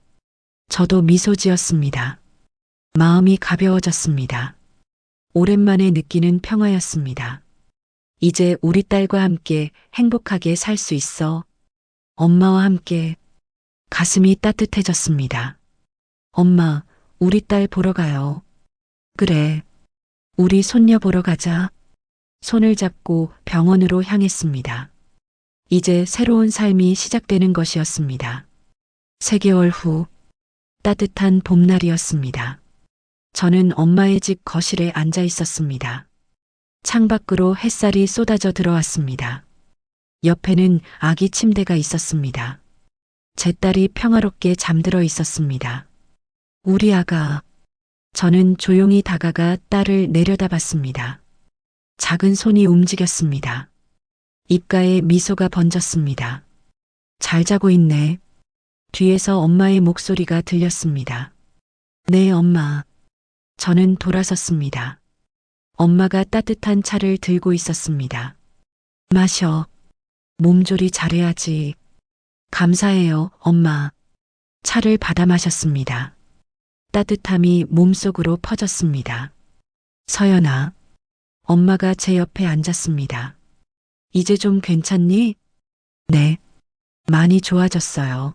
저도 미소 지었습니다. 마음이 가벼워졌습니다. 오랜만에 느끼는 평화였습니다. 이제 우리 딸과 함께 행복하게 살 수 있어. 엄마와 함께. 가슴이 따뜻해졌습니다. 엄마, 우리 딸 보러 가요. 그래, 우리 손녀 보러 가자. 손을 잡고 병원으로 향했습니다. 이제 새로운 삶이 시작되는 것이었습니다. 3개월 후 따뜻한 봄날이었습니다. 저는 엄마의 집 거실에 앉아 있었습니다. 창밖으로 햇살이 쏟아져 들어왔습니다. 옆에는 아기 침대가 있었습니다. 제 딸이 평화롭게 잠들어 있었습니다. 우리 아가. 저는 조용히 다가가 딸을 내려다봤습니다. 작은 손이 움직였습니다. 입가에 미소가 번졌습니다. 잘 자고 있네. 뒤에서 엄마의 목소리가 들렸습니다. 네, 엄마. 저는 돌아섰습니다. 엄마가 따뜻한 차를 들고 있었습니다. 마셔. 몸조리 잘해야지. 감사해요, 엄마. 차를 받아 마셨습니다. 따뜻함이 몸속으로 퍼졌습니다. 서연아. 엄마가 제 옆에 앉았습니다. 이제 좀 괜찮니? 네. 많이 좋아졌어요.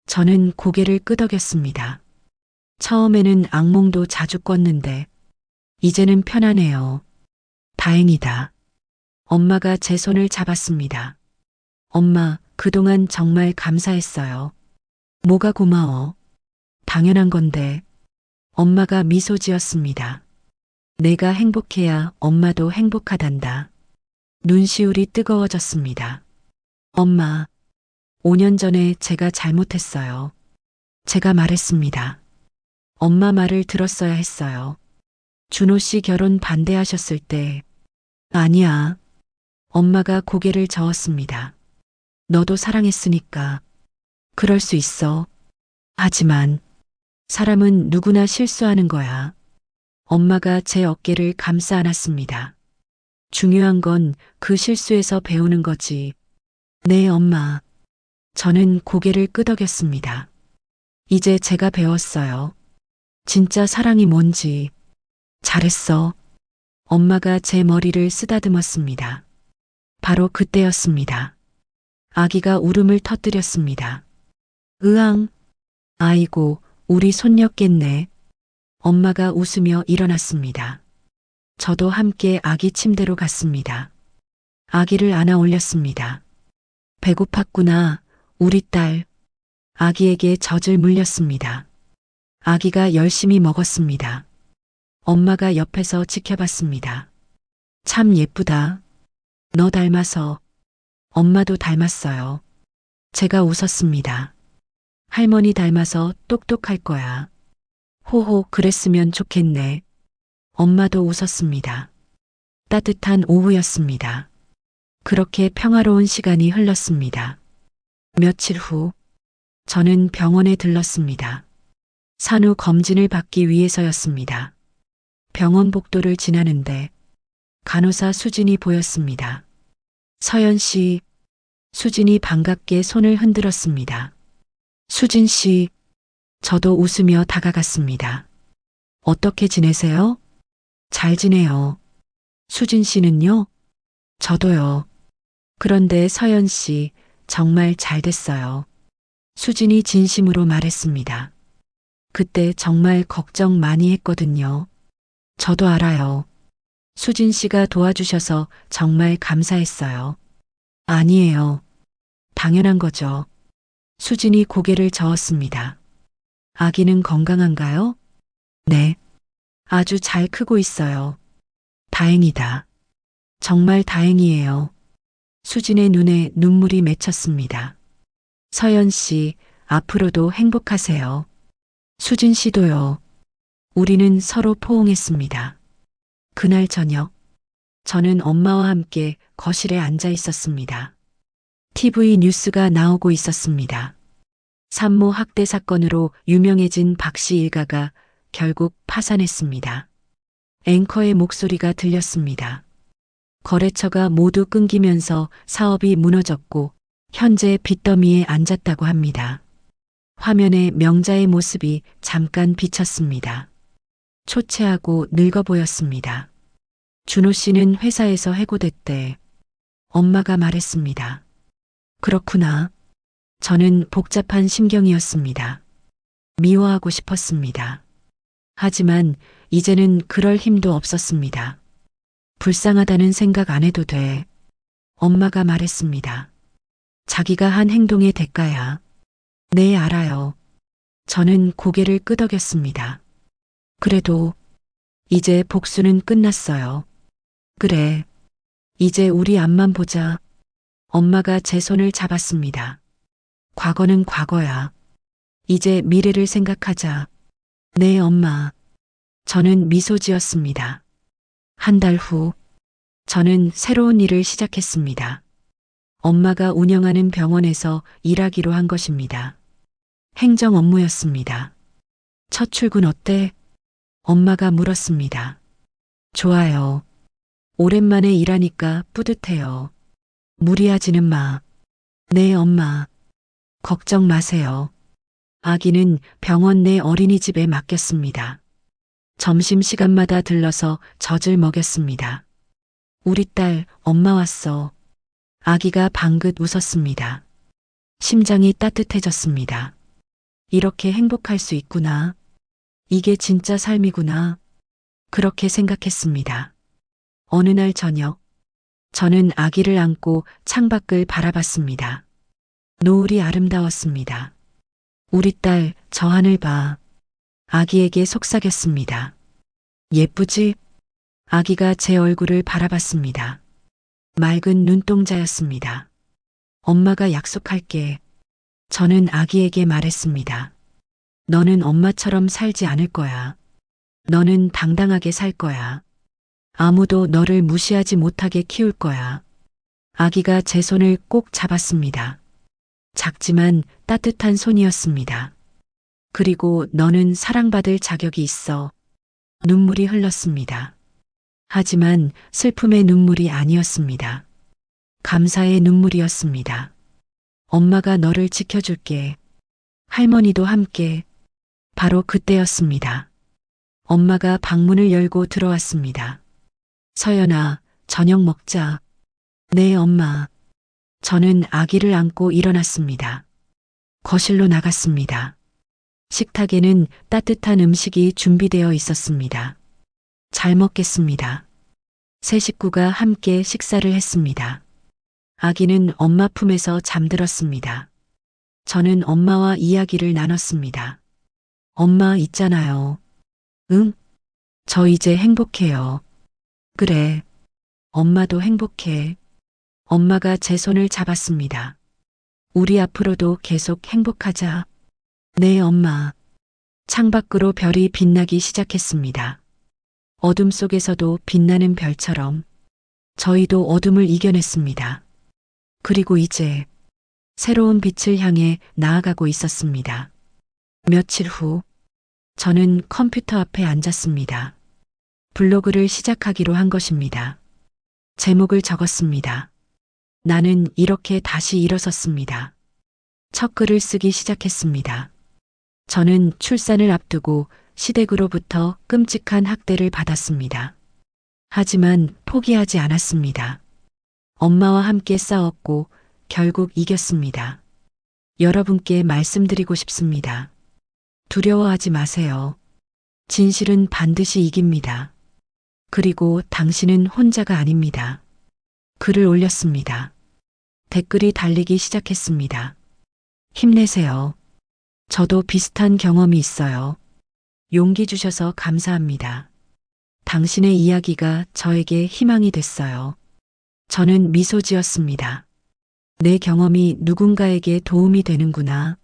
저는 고개를 끄덕였습니다. 처음에는 악몽도 자주 꿨는데 이제는 편하네요. 다행이다. 엄마가 제 손을 잡았습니다. 엄마, 그동안 정말 감사했어요. 뭐가 고마워? 당연한 건데. 엄마가 미소 지었습니다. 내가 행복해야 엄마도 행복하단다. 눈시울이 뜨거워졌습니다. 엄마, 5년 전에 제가 잘못했어요. 제가 말했습니다. 엄마 말을 들었어야 했어요. 준호 씨 결혼 반대하셨을 때. 아니야. 엄마가 고개를 저었습니다. 너도 사랑했으니까. 그럴 수 있어. 하지만 사람은 누구나 실수하는 거야. 엄마가 제 어깨를 감싸 안았습니다. 중요한 건 그 실수에서 배우는 거지. 네, 엄마. 저는 고개를 끄덕였습니다. 이제 제가 배웠어요. 진짜 사랑이 뭔지. 잘했어. 엄마가 제 머리를 쓰다듬었습니다. 바로 그때였습니다. 아기가 울음을 터뜨렸습니다. 으앙. 아이고, 우리 손녀겠네. 엄마가 웃으며 일어났습니다. 저도 함께 아기 침대로 갔습니다. 아기를 안아 올렸습니다. 배고팠구나, 우리 딸. 아기에게 젖을 물렸습니다. 아기가 열심히 먹었습니다. 엄마가 옆에서 지켜봤습니다. 참 예쁘다. 너 닮아서. 엄마도 닮았어요. 제가 웃었습니다. 할머니 닮아서 똑똑할 거야. 호호, 그랬으면 좋겠네. 엄마도 웃었습니다. 따뜻한 오후였습니다. 그렇게 평화로운 시간이 흘렀습니다. 며칠 후, 저는 병원에 들렀습니다. 산후 검진을 받기 위해서였습니다. 병원 복도를 지나는데 간호사 수진이 보였습니다. 서연 씨. 수진이 반갑게 손을 흔들었습니다. 수진 씨. 저도 웃으며 다가갔습니다. 어떻게 지내세요? 잘 지내요. 수진 씨는요? 저도요. 그런데 서연 씨, 정말 잘 됐어요. 수진이 진심으로 말했습니다. 그때 정말 걱정 많이 했거든요. 저도 알아요. 수진 씨가 도와주셔서 정말 감사했어요. 아니에요. 당연한 거죠. 수진이 고개를 저었습니다. 아기는 건강한가요? 네. 아주 잘 크고 있어요. 다행이다. 정말 다행이에요. 수진의 눈에 눈물이 맺혔습니다. 서연 씨, 앞으로도 행복하세요. 수진 씨도요. 우리는 서로 포옹했습니다. 그날 저녁, 저는 엄마와 함께 거실에 앉아 있었습니다. TV 뉴스가 나오고 있었습니다. 산모 학대 사건으로 유명해진 박 씨 일가가 결국 파산했습니다. 앵커의 목소리가 들렸습니다. 거래처가 모두 끊기면서 사업이 무너졌고 현재 빚더미에 앉았다고 합니다. 화면에 명자의 모습이 잠깐 비쳤습니다. 초췌하고 늙어 보였습니다. 준호 씨는 회사에서 해고됐대. 엄마가 말했습니다. 그렇구나. 저는 복잡한 심경이었습니다. 미워하고 싶었습니다. 하지만 이제는 그럴 힘도 없었습니다. 불쌍하다는 생각 안 해도 돼. 엄마가 말했습니다. 자기가 한 행동의 대가야. 네, 알아요. 저는 고개를 끄덕였습니다. 그래도 이제 복수는 끝났어요. 그래. 이제 우리 앞만 보자. 엄마가 제 손을 잡았습니다. 과거는 과거야. 이제 미래를 생각하자. 네, 엄마. 저는 미소 지었습니다. 한 달 후, 저는 새로운 일을 시작했습니다. 엄마가 운영하는 병원에서 일하기로 한 것입니다. 행정 업무였습니다. 첫 출근 어때? 엄마가 물었습니다. 좋아요. 오랜만에 일하니까 뿌듯해요. 무리하지는 마. 네, 엄마. 걱정 마세요. 아기는 병원 내 어린이집에 맡겼습니다. 점심시간마다 들러서 젖을 먹였습니다. 우리 딸, 엄마 왔어. 아기가 방긋 웃었습니다. 심장이 따뜻해졌습니다. 이렇게 행복할 수 있구나. 이게 진짜 삶이구나. 그렇게 생각했습니다. 어느 날 저녁, 저는 아기를 안고 창밖을 바라봤습니다. 노을이 아름다웠습니다. 우리 딸, 저 하늘 봐. 아기에게 속삭였습니다. 예쁘지? 아기가 제 얼굴을 바라봤습니다. 맑은 눈동자였습니다. 엄마가 약속할게. 저는 아기에게 말했습니다. 너는 엄마처럼 살지 않을 거야. 너는 당당하게 살 거야. 아무도 너를 무시하지 못하게 키울 거야. 아기가 제 손을 꼭 잡았습니다. 작지만 따뜻한 손이었습니다. 그리고 너는 사랑받을 자격이 있어. 눈물이 흘렀습니다. 하지만 슬픔의 눈물이 아니었습니다. 감사의 눈물이었습니다. 엄마가 너를 지켜줄게. 할머니도 함께. 바로 그때였습니다. 엄마가 방문을 열고 들어왔습니다. 서연아, 저녁 먹자. 네, 엄마. 저는 아기를 안고 일어났습니다. 거실로 나갔습니다. 식탁에는 따뜻한 음식이 준비되어 있었습니다. 잘 먹겠습니다. 세 식구가 함께 식사를 했습니다. 아기는 엄마 품에서 잠들었습니다. 저는 엄마와 이야기를 나눴습니다. 엄마 있잖아요. 응? 저 이제 행복해요. 그래. 엄마도 행복해. 엄마가 제 손을 잡았습니다. 우리 앞으로도 계속 행복하자. 네, 엄마. 창밖으로 별이 빛나기 시작했습니다. 어둠 속에서도 빛나는 별처럼 저희도 어둠을 이겨냈습니다. 그리고 이제 새로운 빛을 향해 나아가고 있었습니다. 며칠 후, 저는 컴퓨터 앞에 앉았습니다. 블로그를 시작하기로 한 것입니다. 제목을 적었습니다. 나는 이렇게 다시 일어섰습니다. 첫 글을 쓰기 시작했습니다. 저는 출산을 앞두고 시댁으로부터 끔찍한 학대를 받았습니다. 하지만 포기하지 않았습니다. 엄마와 함께 싸웠고 결국 이겼습니다. 여러분께 말씀드리고 싶습니다. 두려워하지 마세요. 진실은 반드시 이깁니다. 그리고 당신은 혼자가 아닙니다. 글을 올렸습니다. 댓글이 달리기 시작했습니다. 힘내세요. 저도 비슷한 경험이 있어요. 용기 주셔서 감사합니다. 당신의 이야기가 저에게 희망이 됐어요. 저는 미소 지었습니다. 내 경험이 누군가에게 도움이 되는구나.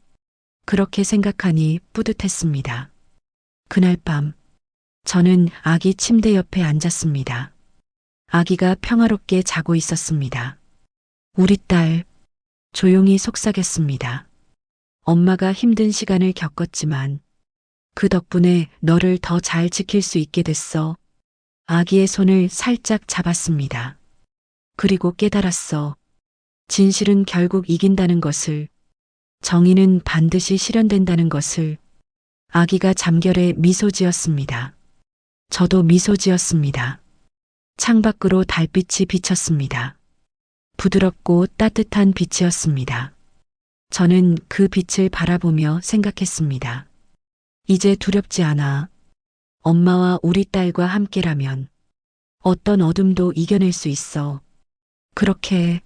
그렇게 생각하니 뿌듯했습니다. 그날 밤, 저는 아기 침대 옆에 앉았습니다. 아기가 평화롭게 자고 있었습니다. 우리 딸, 조용히 속삭였습니다. 엄마가 힘든 시간을 겪었지만 그 덕분에 너를 더 잘 지킬 수 있게 됐어. 아기의 손을 살짝 잡았습니다. 그리고 깨달았어. 진실은 결국 이긴다는 것을, 정의는 반드시 실현된다는 것을. 아기가 잠결에 미소 지었습니다. 저도 미소 지었습니다. 창밖으로 달빛이 비쳤습니다. 부드럽고 따뜻한 빛이었습니다. 저는 그 빛을 바라보며 생각했습니다. 이제 두렵지 않아. 엄마와 우리 딸과 함께라면 어떤 어둠도 이겨낼 수 있어. 그렇게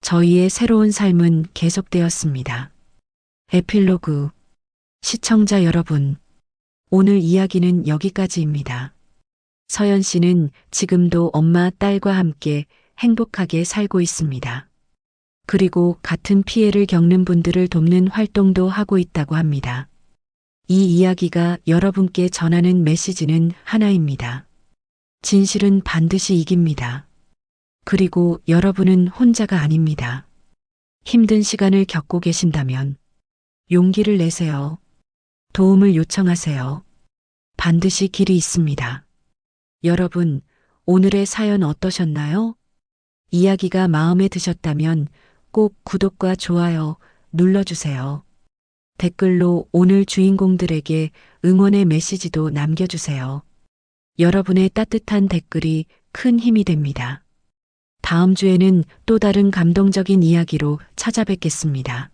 저희의 새로운 삶은 계속되었습니다. 에필로그. 시청자 여러분, 오늘 이야기는 여기까지입니다. 서연 씨는 지금도 엄마, 딸과 함께 행복하게 살고 있습니다. 그리고 같은 피해를 겪는 분들을 돕는 활동도 하고 있다고 합니다. 이 이야기가 여러분께 전하는 메시지는 하나입니다. 진실은 반드시 이깁니다. 그리고 여러분은 혼자가 아닙니다. 힘든 시간을 겪고 계신다면 용기를 내세요. 도움을 요청하세요. 반드시 길이 있습니다. 여러분, 오늘의 사연 어떠셨나요? 이야기가 마음에 드셨다면 꼭 구독과 좋아요 눌러주세요. 댓글로 오늘 주인공들에게 응원의 메시지도 남겨주세요. 여러분의 따뜻한 댓글이 큰 힘이 됩니다. 다음 주에는 또 다른 감동적인 이야기로 찾아뵙겠습니다.